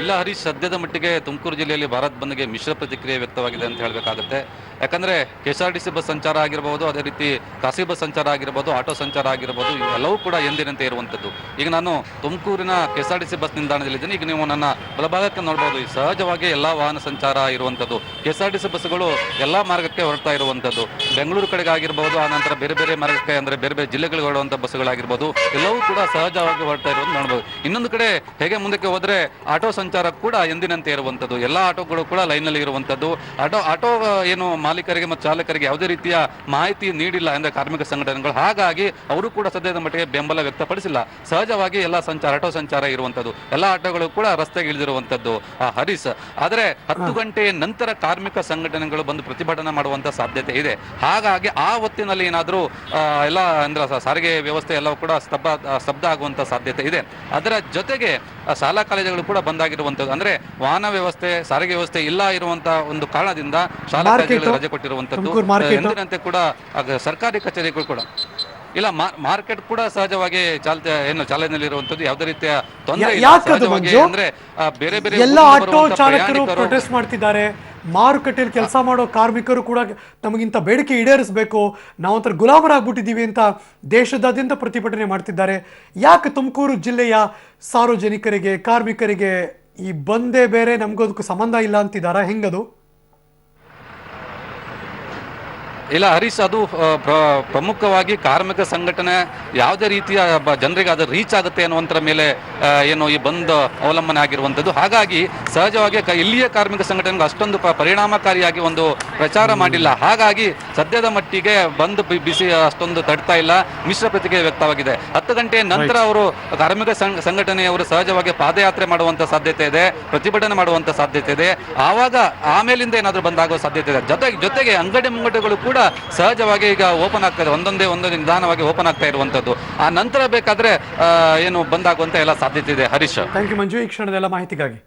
Speaker 9: ಇಲ್ಲ ಹರೀಶ್, ಸದ್ಯದ ಮಟ್ಟಿಗೆ ತುಮಕೂರು ಜಿಲ್ಲೆಯಲ್ಲಿ ಭಾರತ್ ಬಂದ್ಗೆ ಮಿಶ್ರ ಪ್ರತಿಕ್ರಿಯೆ ವ್ಯಕ್ತವಾಗಿದೆ ಅಂತ ಹೇಳಬೇಕಾಗುತ್ತೆ. ಯಾಕಂದರೆ KSRTC ಬಸ್ ಸಂಚಾರ ಆಗಿರ್ಬೋದು, ಅದೇ ರೀತಿ ಖಾಸಗಿ ಬಸ್ ಸಂಚಾರ ಆಗಿರ್ಬೋದು, ಆಟೋ ಸಂಚಾರ ಆಗಿರ್ಬೋದು, ಇವೆಲ್ಲವೂ ಕೂಡ ಎಂದಿನಂತೆ ಇರುವಂಥದ್ದು. ಈಗ ನಾನು ತುಮಕೂರಿನ KSRTC ಬಸ್ ನಿಲ್ದಾಣದಲ್ಲಿದ್ದೀನಿ. ಈಗ ನೀವು ನನ್ನ ಬಲಭಾಗಕ್ಕೆ ನೋಡ್ಬೋದು, ಸಹಜವಾಗಿ ಎಲ್ಲ ವಾಹನ ಸಂಚಾರ ಇರುವಂಥದ್ದು. KSRTC ಬಸ್ಸುಗಳು ಎಲ್ಲ ಮಾರ್ಗಕ್ಕೆ ಹೊರಡ್ತಾ ಇರುವಂಥದ್ದು. ಬೆಂಗಳೂರು ಕಡೆಗೆ ಆಗಿರ್ಬೋದು, ಆನಂತರ ಬೇರೆ ಬೇರೆ ಮಾರ್ಗಕ್ಕೆ ಅಂದರೆ ಬೇರೆ ಬೇರೆ ಜಿಲ್ಲೆಗಳಿಗೆ ಹೊರಡುವಂಥ ಬಸ್ಸುಗಳಾಗಿರ್ಬೋದು, ಎಲ್ಲವೂ ಕೂಡ ಸಹಜವಾಗಿ ಹೊರಡ್ತಾ ಇರೋದು ನೋಡ್ಬೋದು. ಇನ್ನೊಂದು ಕಡೆ ಹೇಗೆ ಮುಂದಕ್ಕೆ ಹೋದರೆ ಆಟೋ ಸಂಚಾರ ಕೂಡ ಎಂದಿನಂತೆ ಇರುವಂಥದ್ದು. ಎಲ್ಲ ಆಟೋಗಳು ಕೂಡ ಲೈನ್ನಲ್ಲಿ ಇರುವಂಥದ್ದು. ಆಟೋ ಏನು ಮಾಲೀಕರಿಗೆ ಮತ್ತು ಚಾಲಕರಿಗೆ ಯಾವುದೇ ರೀತಿಯ ಮಾಹಿತಿ ನೀಡಿಲ್ಲ ಅಂದರೆ ಕಾರ್ಮಿಕ ಸಂಘಟನೆಗಳು, ಹಾಗಾಗಿ ಅವರು ಕೂಡ ಸದ್ಯದ ಮಟ್ಟಿಗೆ ಬೆಂಬಲ ವ್ಯಕ್ತಪಡಿಸಿಲ್ಲ. ಸಹಜವಾಗಿ ಎಲ್ಲ ಆಟೋ ಸಂಚಾರ ಇರುವಂಥದ್ದು. ಎಲ್ಲ ಆಟೋಗಳು ಕೂಡ ರಸ್ತೆಗೆ ಇಳಿದಿರುವಂಥದ್ದು ಹರೀಶ್. ಆದರೆ 10 ಗಂಟೆ ನಂತರ ಕಾರ್ಮಿಕ ಸಂಘಟನೆಗಳು ಬಂದು ಪ್ರತಿಭಟನೆ ಮಾಡುವಂಥ ಸಾಧ್ಯತೆ ಇದೆ. ಹಾಗಾಗಿ ಆ ಹೊತ್ತಿನಲ್ಲಿ ಏನಾದರೂ ಎಲ್ಲ ಅಂದ್ರೆ ಸಾರಿಗೆ ವ್ಯವಸ್ಥೆ ಎಲ್ಲವೂ ಕೂಡ ಸ್ತಬ್ಧ ಆಗುವಂಥ ಸಾಧ್ಯತೆ ಇದೆ. ಅದರ ಜೊತೆಗೆ ಶಾಲಾ ಕಾಲೇಜುಗಳು ಕೂಡ ಬಂದಾಗಿರುವಂಥದ್ದು. ಅಂದ್ರೆ ವಾಹನ ವ್ಯವಸ್ಥೆ, ಸಾರಿಗೆ ವ್ಯವಸ್ಥೆ ಇಲ್ಲ ಇರುವಂತಹ ಒಂದು ಕಾರಣದಿಂದ ಶಾಲಾ ಕಾಲೇಜುಗಳು ರಜೆ ಕೊಟ್ಟಿರುವಂಥದ್ದು. ಎಂದಿನಂತೆ ಕೂಡ ಸರ್ಕಾರಿ ಕಚೇರಿಗಳು ಕೂಡ ಇಲ್ಲ, ಮಾರ್ಕೆಟ್ ಕೂಡ ಸಹಜವಾಗಿ ಚಾಲನೆಯಲ್ಲಿ ಇರುವಂಥದ್ದು. ಯಾವುದೇ ರೀತಿಯ ತೊಂದರೆ ಇಲ್ಲ. ಅಂದ್ರೆ ಬೇರೆ ಬೇರೆ
Speaker 1: ಎಲ್ಲ ಆಟೋ ಚಾಲಕರು ಪ್ರೊಟೆಸ್ಟ್ ಮಾಡ್ತಿದ್ದಾರೆ. ಮಾರುಕಟ್ಟೆಯಲ್ಲಿ ಕೆಲಸ ಮಾಡೋ ಕಾರ್ಮಿಕರು ಕೂಡ ನಮಗಿಂತ ಬೇಡಿಕೆ ಈಡೇರಿಸಬೇಕು, ನಾವಂತರ ಗುಲಾಮರಾಗ್ಬಿಟ್ಟಿದ್ದೀವಿ ಅಂತ ದೇಶದಾದ್ಯಂತ ಪ್ರತಿಭಟನೆ ಮಾಡ್ತಿದ್ದಾರೆ. ಯಾಕೆ ತುಮಕೂರು ಜಿಲ್ಲೆಯ ಸಾರ್ವಜನಿಕರಿಗೆ, ಕಾರ್ಮಿಕರಿಗೆ ಈ ಬಂದೇ ಬೇರೆ, ನಮಗೋದಕ್ಕೂ ಸಂಬಂಧ ಇಲ್ಲ ಅಂತಿದ್ದಾರಾ? ಹೆಂಗದು?
Speaker 9: ಇಲ್ಲ ಹರೀಶ್, ಅದು ಪ್ರಮುಖವಾಗಿ ಕಾರ್ಮಿಕ ಸಂಘಟನೆ ಯಾವುದೇ ರೀತಿಯ ಜನರಿಗೆ ಅದು ರೀಚ್ ಆಗುತ್ತೆ ಅನ್ನುವಂಥರ ಮೇಲೆ ಏನು ಈ ಬಂದ್ ಅವಲಂಬನೆ ಆಗಿರುವಂಥದ್ದು. ಹಾಗಾಗಿ ಸಹಜವಾಗಿ ಇಲ್ಲಿಯ ಕಾರ್ಮಿಕ ಸಂಘಟನೆಗಳು ಅಷ್ಟೊಂದು ಪರಿಣಾಮಕಾರಿಯಾಗಿ ಒಂದು ಪ್ರಚಾರ ಮಾಡಿಲ್ಲ. ಹಾಗಾಗಿ ಸದ್ಯದ ಮಟ್ಟಿಗೆ ಬಂದ್ ಬಿಸಿ ಅಷ್ಟೊಂದು ತಡ್ತಾ ಇಲ್ಲ. ಮಿಶ್ರ ಪ್ರತಿಕ್ರಿಯೆ ವ್ಯಕ್ತವಾಗಿದೆ. 10 ಗಂಟೆ ನಂತರ ಅವರು ಕಾರ್ಮಿಕ ಸಂಘಟನೆಯವರು ಸಹಜವಾಗಿ ಪಾದಯಾತ್ರೆ ಮಾಡುವಂಥ ಸಾಧ್ಯತೆ ಇದೆ, ಪ್ರತಿಭಟನೆ ಮಾಡುವಂಥ ಸಾಧ್ಯತೆ ಇದೆ. ಆಮೇಲಿಂದ ಏನಾದರೂ ಬಂದಾಗುವ ಸಾಧ್ಯತೆ ಇದೆ. ಜೊತೆಗೆ ಅಂಗಡಿ ಮುಂಗಟ್ಟುಗಳು ಕೂಡ ಸಹಜವಾಗಿ ಈಗ ಓಪನ್ ಆಗ್ತಾ ಇದೆ. ಒಂದೊಂದೇ ನಿಧಾನವಾಗಿ ಓಪನ್ ಆಗ್ತಾ ಇರುವಂತದ್ದು. ಆ ನಂತರ ಬೇಕಾದ್ರೆ ಏನು ಬಂದಾಗುವಂತ ಎಲ್ಲ ಸಾಧ್ಯತೆ ಇದೆ. ಹರೀಶ್,
Speaker 1: ಥ್ಯಾಂಕ್ ಯು ಮಂಜು, ಈ ಕ್ಷಣದೆಲ್ಲ ಮಾಹಿತಿಗಾಗಿ.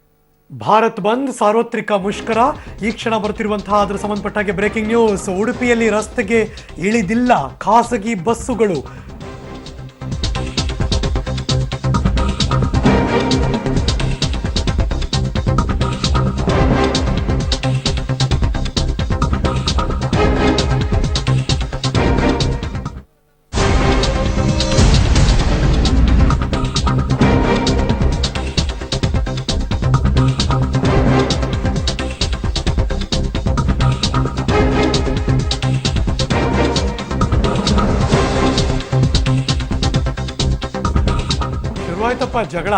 Speaker 1: ಭಾರತ್ ಬಂದ್ ಸಾರ್ವತ್ರಿಕ ಮುಷ್ಕರ ಈ ಕ್ಷಣ ಬರ್ತಿರುವಂತಹ ಅದರ ಸಂಬಂಧಪಟ್ಟಾಗೆ ಬ್ರೇಕಿಂಗ್ ನ್ಯೂಸ್. ಉಡುಪಿಯಲ್ಲಿ ರಸ್ತೆಗೆ ಇಳಿದಿಲ್ಲ ಖಾಸಗಿ ಬಸ್ಸುಗಳು. ಶುರುವಾಯ್ತಪ್ಪ ಜಗಳ.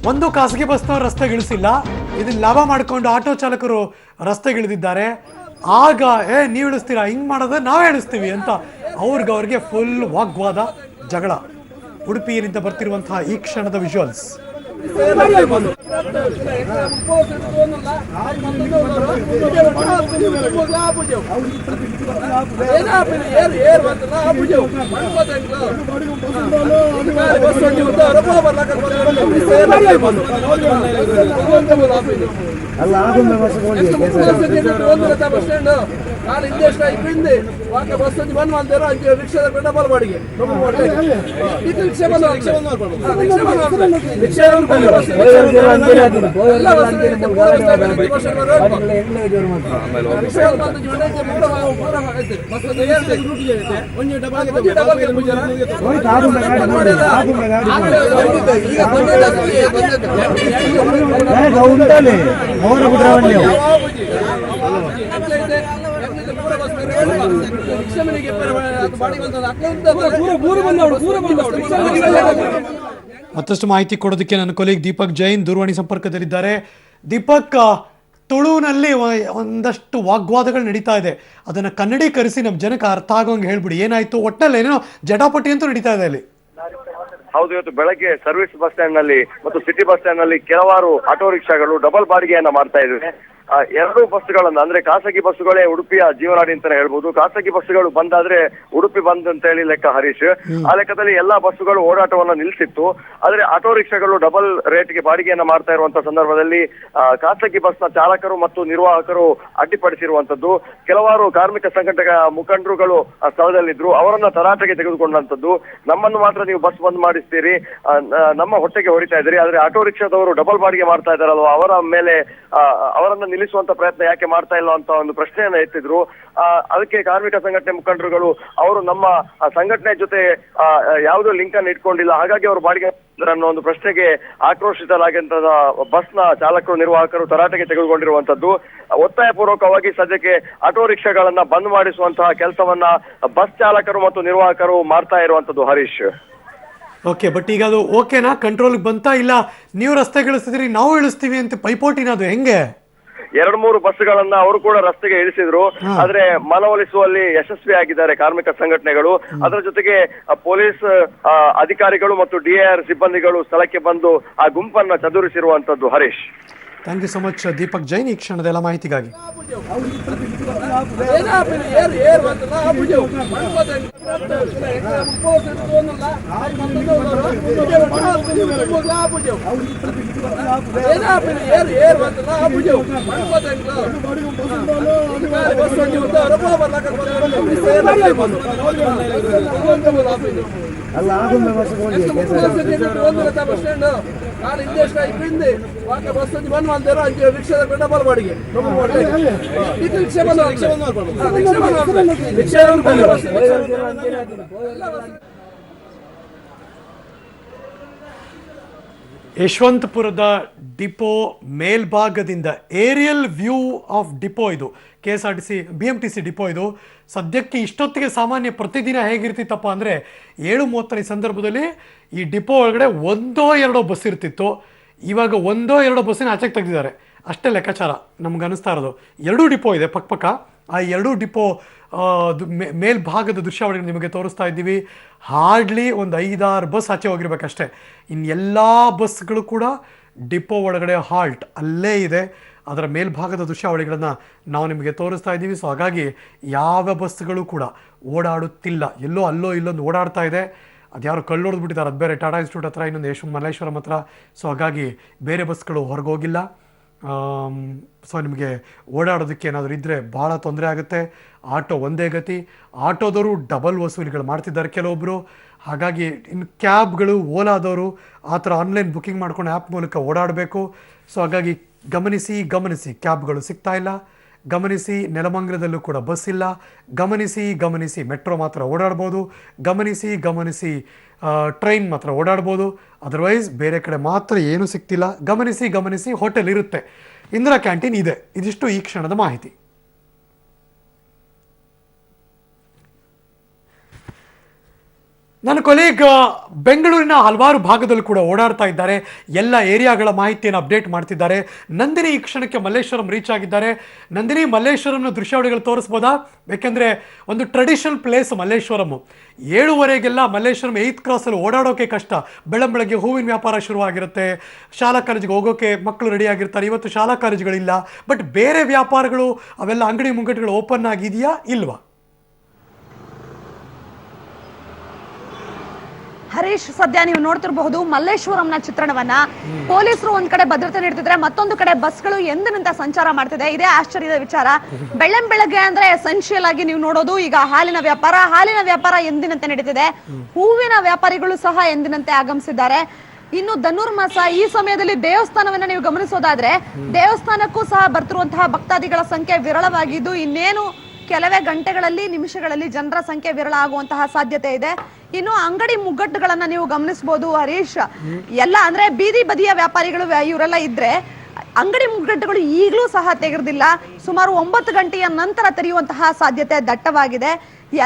Speaker 1: ಒಂದು ಖಾಸಗಿ ಬಸ್ನವ್ರು ರಸ್ತೆಗಿಳಿಸಿಲ್ಲ, ಇದನ್ನ ಲಾಭ ಮಾಡ್ಕೊಂಡು ಆಟೋ ಚಾಲಕರು ರಸ್ತೆಗಿಳಿದಿದ್ದಾರೆ. ಆಗ ನೀವು ಇಳಿಸ್ತೀರಾ, ಹಿಂಗ್ ಮಾಡೋದು ನಾವೇ ಇಳಿಸ್ತೀವಿ ಅಂತ ಅವ್ರಿಗೆ ಫುಲ್ ವಾಗ್ವಾದ, ಜಗಳ. ಉಡುಪಿಯಲ್ಲಿಂದ ಬರ್ತಿರುವಂತಹ ಈ ಕ್ಷಣದ ವಿಜುವಲ್ಸ್. ಮತ್ತಷ್ಟು ಮಾಹಿತಿ ಕೊಡೋದಕ್ಕೆ ನನ್ನ ಕೊಲೀಗ್ ದೀಪಕ್ ಜೈನ್ ದೂರವಾಣಿ ಸಂಪರ್ಕದಲ್ಲಿದ್ದಾರೆ. ದೀಪಕ್, ತುಳುವಿನಲ್ಲಿ ಒಂದಷ್ಟು ವಾಗ್ವಾದಗಳು ನಡೀತಾ ಇದೆ, ಅದನ್ನು ಕನ್ನಡೀಕರಿಸಿ ನಮ್ಮ ಜನಕ್ಕೆ ಅರ್ಥ ಆಗೋಂಗೆ ಹೇಳ್ಬಿಡಿ. ಏನಾಯ್ತು? ಒಟ್ಟಲ್ಲಿ ಏನೋ ಜಟಾಪಟಿ ಅಂತೂ ನಡೀತಾ ಇದೆ ಅಲ್ಲಿ.
Speaker 8: ಹೌದು, ಇವತ್ತು ಬೆಳಗ್ಗೆ ಸರ್ವಿಸ್ ಬಸ್ ಸ್ಟ್ಯಾಂಡ್ ನಲ್ಲಿ ಮತ್ತು ಸಿಟಿ ಬಸ್ ಸ್ಟ್ಯಾಂಡ್ ನಲ್ಲಿ ಕೆಲವಾರು ಆಟೋ ರಿಕ್ಷಾಗಳು ಡಬಲ್ ಬಾಡಿಗೆಯನ್ನ ಮಾಡ್ತಾ ಇದ್ದಾರೆ. ಎರಡು ಬಸ್ಗಳನ್ನ ಅಂದ್ರೆ ಖಾಸಗಿ ಬಸ್ಸುಗಳೇ ಉಡುಪಿಯ ಜೀವನಾಡಿ ಅಂತಾನೆ ಹೇಳ್ಬೋದು. ಖಾಸಗಿ ಬಸ್ಸುಗಳು ಬಂದಾದ್ರೆ ಉಡುಪಿ ಬಂದ್ ಅಂತ ಹೇಳಿ ಲೆಕ್ಕ ಹರೀಶ್. ಆ ಲೆಕ್ಕದಲ್ಲಿ ಎಲ್ಲಾ ಬಸ್ಸುಗಳು ಓಡಾಟವನ್ನ ನಿಲ್ಸಿತ್ತು. ಆದ್ರೆ ಆಟೋ ರಿಕ್ಷಾಗಳು ಡಬಲ್ ರೇಟ್ಗೆ ಬಾಡಿಗೆಯನ್ನ ಮಾಡ್ತಾ ಇರುವಂತಹ ಸಂದರ್ಭದಲ್ಲಿ ಖಾಸಗಿ ಬಸ್ನ ಚಾಲಕರು ಮತ್ತು ನಿರ್ವಾಹಕರು ಅಡ್ಡಿಪಡಿಸಿರುವಂತದ್ದು. ಕೆಲವಾರು ಕಾರ್ಮಿಕ ಸಂಘಟನೆಗಳ ಮುಖಂಡರುಗಳು ಸ್ಥಳದಲ್ಲಿದ್ರು, ಅವರನ್ನ ತರಾಟೆಗೆ ತೆಗೆದುಕೊಂಡಂತದ್ದು. ನಮ್ಮನ್ನು ಮಾತ್ರ ನೀವು ಬಸ್ ಬಂದ್ ಮಾಡಿಸ್ತೀರಿ, ನಮ್ಮ ಹೊಟ್ಟೆಗೆ ಹೊಡಿತಾ ಇದ್ದೀರಿ, ಆದ್ರೆ ಆಟೋ ರಿಕ್ಷಾದವರು ಡಬಲ್ ಬಾಡಿಗೆ ಮಾಡ್ತಾ ಇದ್ದಾರಲ್ವಾ, ಅವರ ಮೇಲೆ ಅವರನ್ನ ನಿಲ್ಲಿಸುವಂತ ಪ್ರಯತ್ನ ಯಾಕೆ ಮಾಡ್ತಾ ಇಲ್ಲ ಅಂತ ಒಂದು ಪ್ರಶ್ನೆಯನ್ನ ಎತ್ತಿದ್ರು. ಅದಕ್ಕೆ ಕಾರ್ಮಿಕ ಸಂಘಟನೆ ಮುಖಂಡರುಗಳು ಅವರು ನಮ್ಮ ಸಂಘಟನೆ ಜೊತೆ ಯಾವುದೋ ಲಿಂಕ್ ಅನ್ನು ಇಟ್ಕೊಂಡಿಲ್ಲ, ಹಾಗಾಗಿ ಅವರು ಬಾಡಿಗೆ ಅನ್ನೋ ಒಂದು ಪ್ರಶ್ನೆಗೆ ಆಕ್ರೋಶಿತರಾಗಿದ್ದ ಬಸ್ನ ಚಾಲಕರು ನಿರ್ವಾಹಕರು ತರಾಟೆಗೆ ತೆಗೆದುಕೊಂಡಿರುವಂತದ್ದು. ಒತ್ತಾಯ ಪೂರ್ವಕವಾಗಿ ಸದ್ಯಕ್ಕೆ ಆಟೋ ರಿಕ್ಷಾಗಳನ್ನ ಬಂದ್ ಮಾಡಿಸುವಂತಹ ಕೆಲಸವನ್ನ ಬಸ್ ಚಾಲಕರು ಮತ್ತು ನಿರ್ವಾಹಕರು ಮಾಡ್ತಾ ಇರುವಂತದ್ದು ಹರೀಶ್.
Speaker 1: ಓಕೆ, ಬಟ್ ಈಗ ಅದು ಓಕೆನಾ? ಕಂಟ್ರೋಲ್ಗೆ ಬಂತಾ? ಇಲ್ಲ ನೀವು ರಸ್ತೆಗೆ ಇಳಿಸ್ತಿದ್ರಿ ನಾವು ಇಳಿಸ್ತೀವಿ ಅಂತ ಪೈಪೋಟಿನ ಅದು ಹೆಂಗೆ?
Speaker 8: 2-3 ಬಸ್ಗಳನ್ನ ಅವರು ಕೂಡ ರಸ್ತೆಗೆ ಇಳಿಸಿದ್ರು, ಆದ್ರೆ ಮನವೊಲಿಸುವಲ್ಲಿ ಯಶಸ್ವಿ ಆಗಿದ್ದಾರೆ ಕಾರ್ಮಿಕ ಸಂಘಟನೆಗಳು. ಅದರ ಜೊತೆಗೆ ಪೊಲೀಸ್ ಅಧಿಕಾರಿಗಳು ಮತ್ತು DAR ಸಿಬ್ಬಂದಿಗಳು ಸ್ಥಳಕ್ಕೆ ಬಂದು ಆ ಗುಂಪನ್ನ ಚದುರಿಸಿರುವಂತದ್ದು Harish.
Speaker 1: Thank you so much Deepak Jain ಈ ಕ್ಷಣದ ಎಲ್ಲ ಮಾಹಿತಿಗಾಗಿ. ಯಶವಂತಪುರದ ಡಿಪೋ ಮೇಲ್ಭಾಗದಿಂದ ಏರಿಯಲ್ ವ್ಯೂ ಆಫ್ ಡಿಪೋ ಇದು. KSRTC BMTC ಡಿಪೋ ಇದು. ಸದ್ಯಕ್ಕೆ ಇಷ್ಟೊತ್ತಿಗೆ ಸಾಮಾನ್ಯ ಪ್ರತಿದಿನ ಹೇಗಿರ್ತಿತ್ತಪ್ಪ ಅಂದರೆ 7:30 ಈ ಸಂದರ್ಭದಲ್ಲಿ ಈ ಡಿಪೋ ಒಳಗಡೆ 1-2 ಬಸ್ ಇರ್ತಿತ್ತು. ಇವಾಗ 1-2 ಬಸ್ಸಿನ ಆಚೆಗೆ ತೆಗೆದಿದ್ದಾರೆ, ಅಷ್ಟೇ ಲೆಕ್ಕಾಚಾರ ನಮ್ಗೆ ಅನ್ನಿಸ್ತಾ ಇರೋದು. 2 ಡಿಪೋ ಇದೆ ಪಕ್ಕ. ಆ 2 ಡಿಪೋ ಮೇಲ್ಭಾಗದ ದೃಶ್ಯಾವಳಿಗಳು ನಿಮಗೆ ತೋರಿಸ್ತಾ ಇದ್ದೀವಿ. ಹಾರ್ಡ್ಲಿ ಒಂದು 5-6 ಬಸ್ ಆಚೆ ಹೋಗಿರ್ಬೇಕಷ್ಟೇ. ಇನ್ನು ಎಲ್ಲ ಬಸ್ಗಳು ಕೂಡ ಡಿಪೋ ಒಳಗಡೆ ಹಾಲ್ಟ್ ಅಲ್ಲೇ ಇದೆ. ಅದರ ಮೇಲ್ಭಾಗದ ದೃಶ್ಯಾವಳಿಗಳನ್ನು ನಾವು ನಿಮಗೆ ತೋರಿಸ್ತಾ ಇದ್ದೀವಿ. ಸೊ ಹಾಗಾಗಿ ಯಾವ ಬಸ್ಗಳು ಕೂಡ ಓಡಾಡುತ್ತಿಲ್ಲ, ಎಲ್ಲೋ ಅಲ್ಲೋ ಇಲ್ಲೊಂದು ಓಡಾಡ್ತಾ ಇದೆ. ಅದು ಯಾರು ಕಳ್ಳೊಡೆದ್ಬಿಟ್ಟಿದ್ದಾರೆ, ಅದು ಬೇರೆ ಟಾಟಾ ಇನ್ಸ್ಟಿಟ್ಯೂಟ್ ಹತ್ರ, ಇನ್ನೊಂದು ಮಲ್ಲೇಶ್ವರಂ ಹತ್ರ. ಸೊ ಹಾಗಾಗಿ ಬೇರೆ ಬಸ್ಗಳು ಹೊರಗೋಗಿಲ್ಲ. ಸೊ ನಿಮಗೆ ಓಡಾಡೋದಕ್ಕೆ ಏನಾದರೂ ಇದ್ದರೆ ಭಾಳ ತೊಂದರೆ ಆಗುತ್ತೆ. ಆಟೋ ಒಂದೇ ಗತಿ. ಆಟೋದವರು ಡಬಲ್ ವಸೂಲಿಗಳು ಮಾಡ್ತಿದ್ದಾರೆ ಕೆಲವೊಬ್ಬರು. ಹಾಗಾಗಿ ಇನ್ನು ಕ್ಯಾಬ್ಗಳು, ಓಲಾದವರು ಆ ಥರ ಆನ್ಲೈನ್ ಬುಕ್ಕಿಂಗ್ ಮಾಡ್ಕೊಂಡು ಆ್ಯಪ್ ಮೂಲಕ ಓಡಾಡಬೇಕು. ಸೊ ಹಾಗಾಗಿ ಗಮನಿಸಿ ಕ್ಯಾಬ್ಗಳು ಸಿಗ್ತಾ ಇಲ್ಲ. ಗಮನಿಸಿ ನೆಲಮಂಗಲದಲ್ಲೂ ಕೂಡ ಬಸ್ ಇಲ್ಲ. ಗಮನಿಸಿ ಮೆಟ್ರೋ ಮಾತ್ರ ಓಡಾಡ್ಬೋದು. ಗಮನಿಸಿ ಟ್ರೈನ್ ಮಾತ್ರ ಓಡಾಡ್ಬೋದು. ಅದರ್ವೈಸ್ ಬೇರೆ ಕಡೆ ಮಾತ್ರ ಏನೂ ಸಿಗ್ತಿಲ್ಲ. ಗಮನಿಸಿ ಹೋಟೆಲ್ ಇರುತ್ತೆ, ಇಂದಿರಾ ಕ್ಯಾಂಟೀನ್ ಇದೆ. ಇದಿಷ್ಟು ಈ ಕ್ಷಣದ ಮಾಹಿತಿ. ನನ್ನ ಕೊಲೀಗ್ ಬೆಂಗಳೂರಿನ ಹಲವಾರು ಭಾಗದಲ್ಲೂ ಕೂಡ ಓಡಾಡ್ತಾ ಇದ್ದಾರೆ. ಎಲ್ಲ ಏರಿಯಾಗಳ ಮಾಹಿತಿಯನ್ನು ಅಪ್ಡೇಟ್ ಮಾಡ್ತಿದ್ದಾರೆ. ನಂದಿನಿ ಈ ಕ್ಷಣಕ್ಕೆ ಮಲ್ಲೇಶ್ವರಂ ರೀಚ್ ಆಗಿದ್ದಾರೆ. ನಂದಿನಿ, ಮಲ್ಲೇಶ್ವರಂನ ದೃಶ್ಯಾವಳಿಗಳು ತೋರಿಸ್ಬೋದಾ? ಯಾಕೆಂದರೆ ಒಂದು ಟ್ರೆಡಿಷನಲ್ ಪ್ಲೇಸ್ ಮಲ್ಲೇಶ್ವರಂ. 7:15ಗೆಲ್ಲ ಮಲ್ಲೇಶ್ವರಂ 8th ಕ್ರಾಸಲ್ಲಿ ಓಡಾಡೋಕೆ ಕಷ್ಟ. ಬೆಳಗ್ಗೆ ಹೂವಿನ ವ್ಯಾಪಾರ ಶುರುವಾಗಿರುತ್ತೆ, ಶಾಲಾ ಕಾಲೇಜಿಗೆ ಹೋಗೋಕೆ ಮಕ್ಕಳು ರೆಡಿ ಆಗಿರ್ತಾರೆ. ಇವತ್ತು ಶಾಲಾ ಕಾಲೇಜುಗಳಿಲ್ಲ, ಬಟ್ ಬೇರೆ ವ್ಯಾಪಾರಗಳು ಅವೆಲ್ಲ ಅಂಗಡಿ ಮುಂಗಟ್ಟುಗಳು ಓಪನ್ ಆಗಿದೆಯಾ ಇಲ್ವಾ?
Speaker 4: ಹರೀಶ್, ಸದ್ಯ ನೀವು ನೋಡ್ತಿರಬಹುದು ಮಲ್ಲೇಶ್ವರಂನ ಚಿತ್ರಣವನ್ನ. ಪೊಲೀಸರು ಒಂದ್ ಕಡೆ ಭದ್ರತೆ ನೀಡ್ತಿದ್ರೆ, ಮತ್ತೊಂದು ಕಡೆ ಬಸ್ಗಳು ಎಂದಿನಿಂದ ಸಂಚಾರ ಮಾಡ್ತಿದೆ. ಇದೇ ಆಶ್ಚರ್ಯದ ವಿಚಾರ. ಬೆಳಗ್ಗೆ ಅಂದ್ರೆ ಎಸೆನ್ಷಿಯಲ್ ಆಗಿ ನೀವು ನೋಡೋದು ಈಗ ಹಾಲಿನ ವ್ಯಾಪಾರ ಎಂದಿನಂತೆ ನಡೀತಿದೆ. ಹೂವಿನ ವ್ಯಾಪಾರಿಗಳು ಸಹ ಎಂದಿನಂತೆ ಆಗಮಿಸಿದ್ದಾರೆ. ಇನ್ನು ಧನುರ್ಮಾಸ ಈ ಸಮಯದಲ್ಲಿ ದೇವಸ್ಥಾನವನ್ನ ನೀವು ಗಮನಿಸೋದಾದ್ರೆ ದೇವಸ್ಥಾನಕ್ಕೂ ಸಹ ಬರ್ತಿರುವಂತಹ ಭಕ್ತಾದಿಗಳ ಸಂಖ್ಯೆ ವಿರಳವಾಗಿದ್ದು ಇನ್ನೇನು ಕೆಲವೇ ಗಂಟೆಗಳಲ್ಲಿ ನಿಮಿಷಗಳಲ್ಲಿ ಜನರ ಸಂಖ್ಯೆ ವಿರಳ ಆಗುವಂತಹ ಸಾಧ್ಯತೆ ಇದೆ. ಇನ್ನು ಅಂಗಡಿ ಮುಗ್ಗಟ್ಟುಗಳನ್ನ ನೀವು ಗಮನಿಸಬಹುದು ಹರೀಶ್. ಎಲ್ಲ ಅಂದ್ರೆ ಬೀದಿ ಬದಿಯ ವ್ಯಾಪಾರಿಗಳು ಇವರೆಲ್ಲ ಇದ್ರೆ ಅಂಗಡಿ ಮುಗ್ಗಟ್ಟುಗಳು ಈಗಲೂ ಸಹ ತೆಗೆದಿಲ್ಲ. ಸುಮಾರು 9 ಗಂಟೆಯ ನಂತರ ತೆರೆಯುವಂತಹ ಸಾಧ್ಯತೆ ದಟ್ಟವಾಗಿದೆ.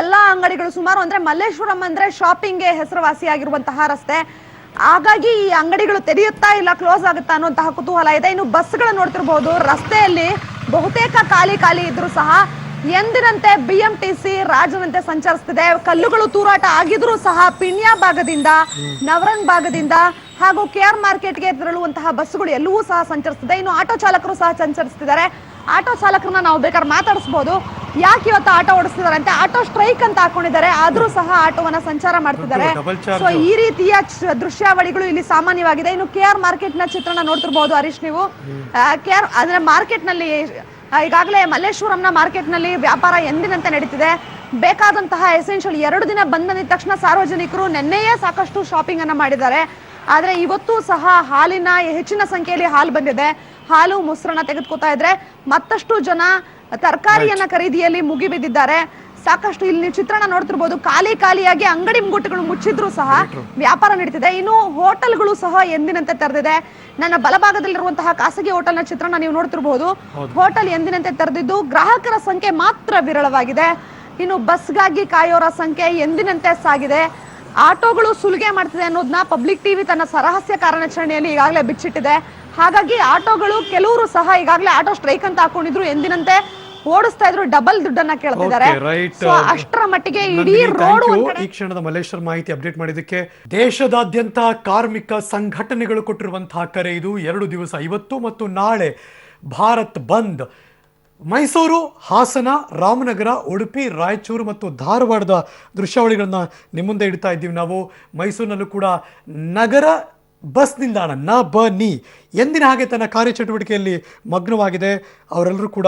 Speaker 4: ಎಲ್ಲಾ ಅಂಗಡಿಗಳು ಸುಮಾರು ಅಂದ್ರೆ ಮಲ್ಲೇಶ್ವರಂ ಅಂದ್ರೆ ಶಾಪಿಂಗ್ಗೆ ಹೆಸರುವಾಸಿಯಾಗಿರುವಂತಹ ರಸ್ತೆ. ಹಾಗಾಗಿ ಈ ಅಂಗಡಿಗಳು ತೆರೆಯುತ್ತಾ ಇಲ್ಲ ಕ್ಲೋಸ್ ಆಗುತ್ತಾ ಅನ್ನುವಂತಹ ಕುತೂಹಲ ಇದೆ. ಇನ್ನು ಬಸ್ಗಳು ನೋಡ್ತಿರ್ಬಹುದು, ರಸ್ತೆಯಲ್ಲಿ ಬಹುತೇಕ ಖಾಲಿ ಇದ್ರು ಸಹ ಎಂದಿನಂತೆ BMTC ರಾಜನಂತೆ ಸಂಚರಿಸುತ್ತಿದೆ. ಕಲ್ಲುಗಳು ತೂರಾಟ ಆಗಿದ್ರೂ ಸಹ ಪಿಣ್ಯ ಭಾಗದಿಂದ, ನವರಂಗ್ ಭಾಗದಿಂದ ಹಾಗೂ KR ಮಾರ್ಕೆಟ್ಗೆ ತೆರಳುವಂತಹ ಬಸ್ಸುಗಳು ಎಲ್ಲವೂ ಸಹ ಸಂಚರಿಸುತ್ತಿದೆ. ಇನ್ನು ಆಟೋ ಚಾಲಕರು ಸಹ ಸಂಚರಿಸುತ್ತಿದ್ದಾರೆ. ಆಟೋ ಚಾಲಕರನ್ನ ನಾವು ಬೇಕಾದ್ರೆ ಮಾತಾಡಿಸಬಹುದು. ಯಾಕೆ ಇವತ್ತು ಆಟೋ ಓಡಿಸ್ತಿದ್ದಾರೆ ಅಂತ, ಆಟೋ ಸ್ಟ್ರೈಕ್ ಅಂತ ಹಾಕೊಂಡಿದ್ದಾರೆ, ಆದ್ರೂ ಸಹ ಆಟೋವನ್ನ ಸಂಚಾರ ಮಾಡ್ತಿದ್ದಾರೆ. ಸೊ ಈ ರೀತಿಯ ದೃಶ್ಯಾವಳಿಗಳು ಇಲ್ಲಿ ಸಾಮಾನ್ಯವಾಗಿದೆ. ಇನ್ನು KR ಮಾರ್ಕೆಟ್ ನ ಚಿತ್ರಣ ನೋಡ್ತಿರ್ಬಹುದು ಹರೀಶ್ ನೀವು. KR ಅಂದ್ರೆ ಮಾರ್ಕೆಟ್ ನಲ್ಲಿ ಈಗಾಗಲೇ ಮಲ್ಲೇಶ್ವರಂನ ಮಾರ್ಕೆಟ್ ನಲ್ಲಿ ವ್ಯಾಪಾರ ಎಂದಿನಂತೆ ನಡೀತಿದೆ. ಬೇಕಾದಂತಹ ಎಸೆನ್ಷಿಯಲ್ 2 ದಿನ ಬಂದ ತಕ್ಷಣ ಸಾರ್ವಜನಿಕರು ನಿನ್ನೆಯೇ ಸಾಕಷ್ಟು ಶಾಪಿಂಗ್ ಅನ್ನ ಮಾಡಿದ್ದಾರೆ. ಆದ್ರೆ ಇವತ್ತು ಸಹ ಹಾಲಿನ ಹೆಚ್ಚಿನ ಸಂಖ್ಯೆಯಲ್ಲಿ ಹಾಲು ಬಂದಿದೆ. ಹಾಲು ಮೊಸರನ್ನ ತೆಗೆದುಕೊತಾ ಇದ್ರೆ ಮತ್ತಷ್ಟು ಜನ ತರಕಾರಿಯನ್ನ ಖರೀದಿಯಲ್ಲಿ ಮುಗಿಬಿದ್ದಿದ್ದಾರೆ. ಸಾಕಷ್ಟು ಇಲ್ಲಿ ನೀವು ಚಿತ್ರಣ ನೋಡ್ತಿರ್ಬೋದು, ಖಾಲಿಯಾಗಿ ಅಂಗಡಿ ಮುಗ್ಗಟ್ಟುಗಳು ಮುಚ್ಚಿದ್ರು ಸಹ ವ್ಯಾಪಾರ ನಡೀತಿದೆ. ಇನ್ನು ಹೋಟೆಲ್ಗಳು ಸಹ ಎಂದಿನಂತೆ ತೆರೆದಿದೆ. ನನ್ನ ಬಲಭಾಗದಲ್ಲಿರುವಂತಹ ಖಾಸಗಿ ಹೋಟೆಲ್ನ ಚಿತ್ರಣ ನೀವು ನೋಡ್ತಿರ್ಬಹುದು. ಹೋಟೆಲ್ ಎಂದಿನಂತೆ ತೆರೆದಿದ್ದು ಗ್ರಾಹಕರ ಸಂಖ್ಯೆ ಮಾತ್ರ ವಿರಳವಾಗಿದೆ. ಇನ್ನು ಬಸ್ಗಾಗಿ ಕಾಯೋರ ಸಂಖ್ಯೆ ಎಂದಿನಂತೆ ಸಾಗಿದೆ. ಆಟೋಗಳು ಸುಲಿಗೆ ಮಾಡ್ತಿದೆ ಅನ್ನೋದನ್ನ ಪಬ್ಲಿಕ್ ಟಿವಿ ತನ್ನ ಸರಹಸ್ಯ ಕಾರ್ಯಾಚರಣೆಯಲ್ಲಿ ಈಗಾಗಲೇ ಬಿಚ್ಚಿಟ್ಟಿದೆ. ಹಾಗಾಗಿ ಆಟೋಗಳು ಕೆಲವರು ಸಹ ಈಗಾಗಲೇ ಆಟೋ ಸ್ಟ್ರೈಕ್ ಅಂತ ಹಾಕೊಂಡಿದ್ರು, ಎಂದಿನಂತೆ ಓಡಿಸ್ತಾ ಇದ್ರು, ಡಬಲ್ ದುಡ್ಡನ್ನ ಕೇಳ್ತಿದ್ದಾರೆ. ಅಷ್ಟರ ಮಟ್ಟಿಗೆ ಇಡೀ ರೋಡ್
Speaker 1: ಈ ಕ್ಷಣದ ಮಲ್ಲೇಶ್ವರ ಮಾಹಿತಿ ಅಪ್ಡೇಟ್ ಮಾಡಿದ್ದಕ್ಕೆ ದೇಶದಾದ್ಯಂತ ಕಾರ್ಮಿಕ ಸಂಘಟನೆಗಳು ಕೊಟ್ಟಿರುವಂತಹ ಕರೆ ಇದು. 2 ದಿವಸ ಇವತ್ತು ಮತ್ತು ನಾಳೆ ಭಾರತ್ ಬಂದ್. ಮೈಸೂರು, ಹಾಸನ, ರಾಮನಗರ, ಉಡುಪಿ, ರಾಯಚೂರು ಮತ್ತು ಧಾರವಾಡದ ದೃಶ್ಯಾವಳಿಗಳನ್ನ ನಿಮ್ಮ ಮುಂದೆ ಇಡ್ತಾ ಇದ್ದೀವಿ ನಾವು. ಮೈಸೂರಿನಲ್ಲೂ ಕೂಡ ನಗರ ಬಸ್ ನಿಲ್ದಾಣ ನಿ ಎಂದಿನ ಹಾಗೆ ತನ್ನ ಕಾರ್ಯಚಟುವಟಿಕೆಯಲ್ಲಿ ಮಗ್ನವಾಗಿದೆ. ಅವರೆಲ್ಲರೂ ಕೂಡ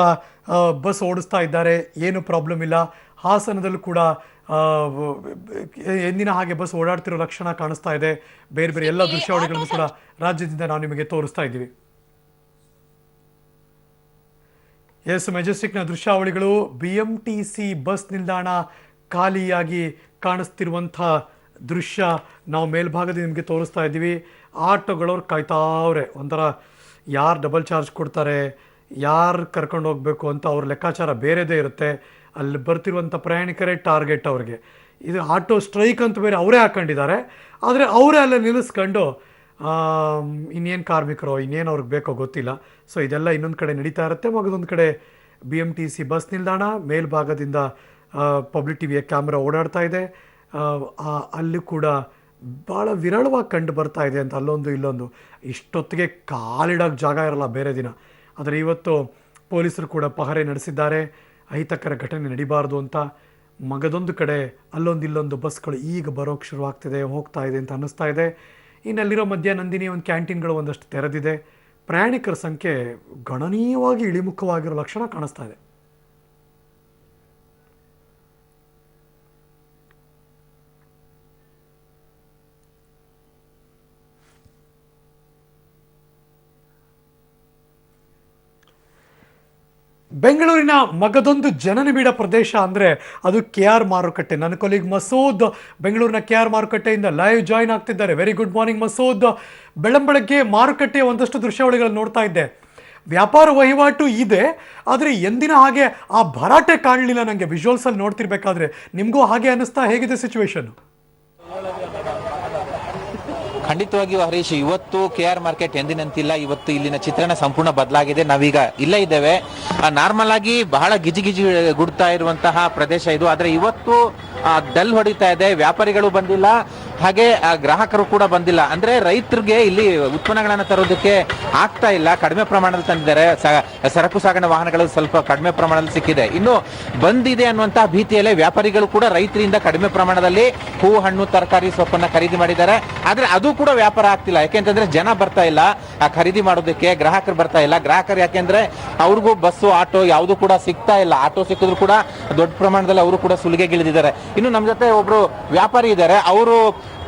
Speaker 1: ಬಸ್ ಓಡಿಸ್ತಾ ಇದ್ದಾರೆ, ಏನು ಪ್ರಾಬ್ಲಮ್ ಇಲ್ಲ. ಹಾಸನದಲ್ಲೂ ಕೂಡ ಎಂದಿನ ಹಾಗೆ ಬಸ್ ಓಡಾಡ್ತಿರೋ ಲಕ್ಷಣ ಕಾಣಿಸ್ತಾ ಇದೆ. ಬೇರೆ ಎಲ್ಲ ದೃಶ್ಯಾವಳಿಗಳನ್ನು ಕೂಡ ರಾಜ್ಯದಿಂದ ನಾವು ನಿಮಗೆ ತೋರಿಸ್ತಾ ಇದ್ದೀವಿ. ಮೆಜೆಸ್ಟಿಕ್ನ ದೃಶ್ಯಾವಳಿಗಳು. BMTC ಬಸ್ ನಿಲ್ದಾಣ ಖಾಲಿಯಾಗಿ ಕಾಣಿಸ್ತಿರುವಂಥ ದೃಶ್ಯ ನಾವು ಮೇಲ್ಭಾಗದಿಂದ ನಿಮಗೆ ತೋರಿಸ್ತಾ ಇದ್ದೀವಿ. ಆಟೋಗಳವ್ರು ಕಾಯ್ತಾವ್ರೆ, ಒಂಥರ ಯಾರು ಡಬಲ್ ಚಾರ್ಜ್ ಕೊಡ್ತಾರೆ, ಯಾರು ಕರ್ಕೊಂಡು ಹೋಗಬೇಕು ಅಂತ ಅವ್ರ ಲೆಕ್ಕಾಚಾರ ಬೇರೆದೇ ಇರುತ್ತೆ. ಅಲ್ಲಿ ಬರ್ತಿರುವಂಥ ಪ್ರಯಾಣಿಕರೇ ಟಾರ್ಗೆಟ್ ಅವ್ರಿಗೆ. ಇದು ಆಟೋ ಸ್ಟ್ರೈಕ್ ಅಂತ ಬೇರೆ ಅವರೇ ಹಾಕೊಂಡಿದ್ದಾರೆ. ಆದರೆ ಅವರೇ ಅಲ್ಲೇ ನಿಲ್ಲಿಸ್ಕೊಂಡು ಇನ್ನೇನು ಕಾರ್ಮಿಕರು ಇನ್ನೇನು ಅವ್ರಿಗೆ ಬೇಕೋ ಗೊತ್ತಿಲ್ಲ. ಸೊ ಇದೆಲ್ಲ ಇನ್ನೊಂದು ಕಡೆ ನಡೀತಾ ಇರುತ್ತೆ. ಮಗದೊಂದು ಕಡೆ BMTC ಬಸ್ ನಿಲ್ದಾಣ ಮೇಲ್ಭಾಗದಿಂದ ಪಬ್ಲಿಕ್ ಟಿವಿಯ ಕ್ಯಾಮ್ರಾ ಓಡಾಡ್ತಾ ಇದೆ. ಅಲ್ಲಿ ಕೂಡ ಭಾಳ ವಿರಳವಾಗಿ ಕಂಡು ಬರ್ತಾ ಇದೆ ಅಂತ ಅಲ್ಲೊಂದು ಇಲ್ಲೊಂದು. ಇಷ್ಟೊತ್ತಿಗೆ ಕಾಲಿಡೋಕ್ಕೆ ಜಾಗ ಇರಲ್ಲ ಬೇರೆ ದಿನ. ಆದರೆ ಇವತ್ತು ಪೊಲೀಸರು ಕೂಡ ಪಹರೆ ನಡೆಸಿದ್ದಾರೆ, ಅಹಿತಕರ ಘಟನೆ ನಡಿಬಾರ್ದು ಅಂತ. ಮಗದೊಂದು ಕಡೆ ಅಲ್ಲೊಂದು ಇಲ್ಲೊಂದು ಬಸ್ಗಳು ಈಗ ಬರೋಕ್ಕೆ ಶುರುವಾಗ್ತಿದೆ, ಹೋಗ್ತಾ ಇದೆ ಅಂತ ಅನ್ನಿಸ್ತಾ ಇದೆ. ಇನ್ನಲ್ಲಿರೋ ಮಧ್ಯ ನಂದಿನಿ ಒಂದು ಕ್ಯಾಂಟೀನ್ಗಳು ಒಂದಷ್ಟು ತೆರೆದಿದೆ. ಪ್ರಯಾಣಿಕರ ಸಂಖ್ಯೆ ಗಣನೀಯವಾಗಿ ಇಳಿಮುಖವಾಗಿರೋ ಲಕ್ಷಣ ಕಾಣಿಸ್ತಾ ಇದೆ. ಬೆಂಗಳೂರಿನ ಮಗದೊಂದು ಜನನಿಬಿಡ ಪ್ರದೇಶ ಅಂದರೆ ಅದು KR ಮಾರುಕಟ್ಟೆ. ನನ್ನ ಕೊಲೀಗ್ ಮಸೂದ್ ಬೆಂಗಳೂರಿನ KR ಮಾರುಕಟ್ಟೆಯಿಂದ ಲೈವ್ ಜಾಯಿನ್ ಆಗ್ತಿದ್ದಾರೆ. Very good morning Masood. ಬೆಳಗ್ಗೆ ಮಾರುಕಟ್ಟೆಯ ಒಂದಷ್ಟು ದೃಶ್ಯಾವಳಿಗಳನ್ನು ನೋಡ್ತಾ ಇದ್ದೆ. ವ್ಯಾಪಾರ ವಹಿವಾಟು ಇದೆ, ಆದರೆ ಎಂದಿನ ಹಾಗೆ ಆ ಭರಾಟೆ ಕಾಣಲಿಲ್ಲ ನನಗೆ ವಿಜುವಲ್ಸಲ್ಲಿ ನೋಡ್ತಿರ್ಬೇಕಾದ್ರೆ. ನಿಮಗೂ ಹಾಗೆ ಅನ್ನಿಸ್ತಾ? ಹೇಗಿದೆ ಸಿಚುವೇಶನ್?
Speaker 10: ಖಂಡಿತವಾಗಿಯೂ ಹರೀಶ್, ಇವತ್ತು KR ಮಾರ್ಕೆಟ್ ಎಂದಿನಂತಿಲ್ಲ. ಇವತ್ತು ಇಲ್ಲಿನ ಚಿತ್ರಣ ಸಂಪೂರ್ಣ ಬದಲಾಗಿದೆ. ನಾವೀಗ ಇಲ್ಲೇ ಇದ್ದೇವೆ. ನಾರ್ಮಲ್ ಆಗಿ ಬಹಳ ಗಿಜಿ ಗುಡ್ತಾ ಇರುವಂತಹ ಪ್ರದೇಶ ಇದು. ಆದ್ರೆ ಇವತ್ತು ಡಲ್ ಹೊಡಿತಾ ಇದೆ. ವ್ಯಾಪಾರಿಗಳು ಬಂದಿಲ್ಲ, ಹಾಗೆ ಗ್ರಾಹಕರು ಕೂಡ ಬಂದಿಲ್ಲ. ಅಂದ್ರೆ ರೈತರಿಗೆ ಇಲ್ಲಿ ಉತ್ಪನ್ನಗಳನ್ನ ತರೋದಕ್ಕೆ ಆಗ್ತಾ ಇಲ್ಲ. ಕಡಿಮೆ ಪ್ರಮಾಣದಲ್ಲಿ ತಂದಿದ್ದಾರೆ. ಸರಕು ಸಾಗಣೆ ವಾಹನಗಳು ಸ್ವಲ್ಪ ಕಡಿಮೆ ಪ್ರಮಾಣದಲ್ಲಿ ಸಿಕ್ಕಿದೆ. ಇನ್ನು ಬಂದಿದೆ ಅನ್ನುವಂತಹ ಭೀತಿಯಲ್ಲೇ ವ್ಯಾಪಾರಿಗಳು ಕೂಡ ರೈತರಿಂದ ಕಡಿಮೆ ಪ್ರಮಾಣದಲ್ಲಿ ಹೂ, ಹಣ್ಣು, ತರಕಾರಿ, ಸೊಪ್ಪನ್ನ ಖರೀದಿ ಮಾಡಿದ್ದಾರೆ. ಆದ್ರೆ ಅದು ಕೂಡ ವ್ಯಾಪಾರ ಆಗ್ತಿಲ್ಲ. ಯಾಕೆಂತಂದ್ರೆ ಜನ ಬರ್ತಾ ಇಲ್ಲ ಖರೀದಿ ಮಾಡೋದಕ್ಕೆ, ಗ್ರಾಹಕರು ಬರ್ತಾ ಇಲ್ಲ. ಗ್ರಾಹಕರು ಯಾಕೆಂದ್ರೆ ಅವ್ರಿಗೂ ಬಸ್ಸು, ಆಟೋ ಯಾವುದು ಕೂಡ ಸಿಗ್ತಾ ಇಲ್ಲ. ಆಟೋ ಸಿಕ್ಕಿದ್ರು ಕೂಡ ದೊಡ್ಡ ಪ್ರಮಾಣದಲ್ಲಿ ಅವರು ಕೂಡ ಸುಲಿಗೆಗಿಳಿದಿದ್ದಾರೆ. ಇನ್ನು ನಮ್ಮ ಜೊತೆ ಒಬ್ರು ವ್ಯಾಪಾರಿ ಇದ್ದಾರೆ. ಅವರು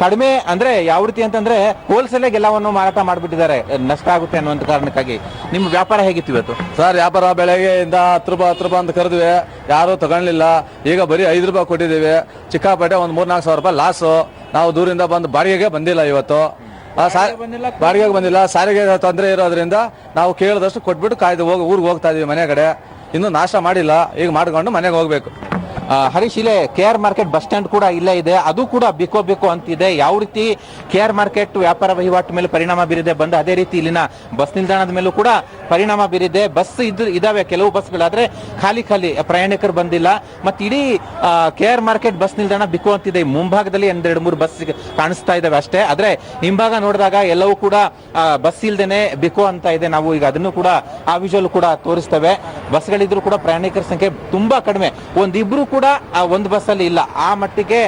Speaker 10: ಕಡಿಮೆ ಅಂದ್ರೆ ಯಾವ ರೀತಿ ಅಂತಂದ್ರೆ ಹೋಲ್ಸೇಲ್ ಎಲ್ಲವನ್ನು ಮಾರಾಟ ಮಾಡಿಬಿಟ್ಟಿದ್ದಾರೆ, ನಷ್ಟ ಆಗುತ್ತೆ ಅನ್ನುವಂತ ಕಾರಣಕ್ಕಾಗಿ. ನಿಮ್ಮ ವ್ಯಾಪಾರ ಹೇಗಿತ್ತು ಇವತ್ತು?
Speaker 7: ಸರ್ ವ್ಯಾಪಾರ ಬೆಳಗ್ಗೆಯಿಂದ 10 ರೂಪಾಯಿ ಅಂತ ಕರೆದ್ವಿ, ಯಾರು ತಗೊಳ್ಳಿಲ್ಲ. ಈಗ ಬರೀ 5 ರೂಪಾಯಿ ಕೊಟ್ಟಿದ್ದೀವಿ. ಚಿಕ್ಕಾಪೇಟೆ ಒಂದು 3-4 ಸಾವಿರ ರೂಪಾಯಿ ಲಾಸು. ನಾವು ದೂರಿಂದ ಬಂದು ಬಾಡಿಗೆಗೆ ಬಂದಿಲ್ಲ ಇವತ್ತು, ಬಾಡಿಗೆಗೆ ಬಂದಿಲ್ಲ. ಸಾರಿಗೆ ತೊಂದರೆ ಇರೋದ್ರಿಂದ ನಾವು ಕೇಳಿದಷ್ಟು ಕೊಟ್ಬಿಟ್ಟು ಕಾಯ್ದು ಊರಿಗೆ ಹೋಗ್ತಾ ಇದೀವಿ. ಮನೆ ಕಡೆ ಇನ್ನೂ ನಾಷ್ಟ ಮಾಡಿಲ್ಲ, ಈಗ ಮಾಡ್ಕೊಂಡು ಮನೆಗೆ ಹೋಗ್ಬೇಕು.
Speaker 10: ಹರೀಶ್, ಇಲ್ಲೇ KR ಮಾರ್ಕೆಟ್ ಬಸ್ ಸ್ಟ್ಯಾಂಡ್ ಕೂಡ ಇಲ್ಲೇ ಇದೆ, ಅದು ಕೂಡ ಬೇಕು ಅಂತಿದೆ. ಯಾವ ರೀತಿ KR ಮಾರ್ಕೆಟ್ ವ್ಯಾಪಾರ ವಹಿವಾಟು ಮೇಲೆ ಪರಿಣಾಮ ಬೀರಿದೆ ಬಂದು, ಅದೇ ರೀತಿ ಇಲ್ಲಿನ ಬಸ್ ನಿಲ್ದಾಣದ ಮೇಲೂ ಕೂಡ ಪರಿಣಾಮ ಬೀರಿದೆ. ಬಸ್ ಇದಾವೆ, ಕೆಲವು ಬಸ್ಗಳಾದ್ರೆ ಖಾಲಿ ಪ್ರಯಾಣಿಕರು ಬಂದಿಲ್ಲ. ಮತ್ತೆ ಇಡೀ KR ಮಾರ್ಕೆಟ್ ಬಸ್ ನಿಲ್ದಾಣ ಬಿಕೋ ಅಂತಿದೆ. ಮುಂಭಾಗದಲ್ಲಿ 2-3 ಬಸ್ ಕಾಣಿಸ್ತಾ ಇದಾವೆ ಅಷ್ಟೇ, ಆದ್ರೆ ಹಿಂಭಾಗ ನೋಡಿದಾಗ ಎಲ್ಲವೂ ಕೂಡ ಬಸ್ ಇಲ್ದೇನೆ ಬಿಕೋ ಅಂತ ಇದೆ. ನಾವು ಈಗ ಅದನ್ನು ಕೂಡ ಆ ವಿಜುವಲ್ ಕೂಡ ತೋರಿಸ್ತೇವೆ. ಬಸ್ಗಳಿದ್ರು ಕೂಡ ಪ್ರಯಾಣಿಕರ ಸಂಖ್ಯೆ ತುಂಬಾ ಕಡಿಮೆ, ಒಂದಿಬ್ರು ಕೂಡ ಒಂದು ಬಸ್ ಅಲ್ಲಿ ಇಲ್ಲ, ಆ ಮಟ್ಟಿಗೆ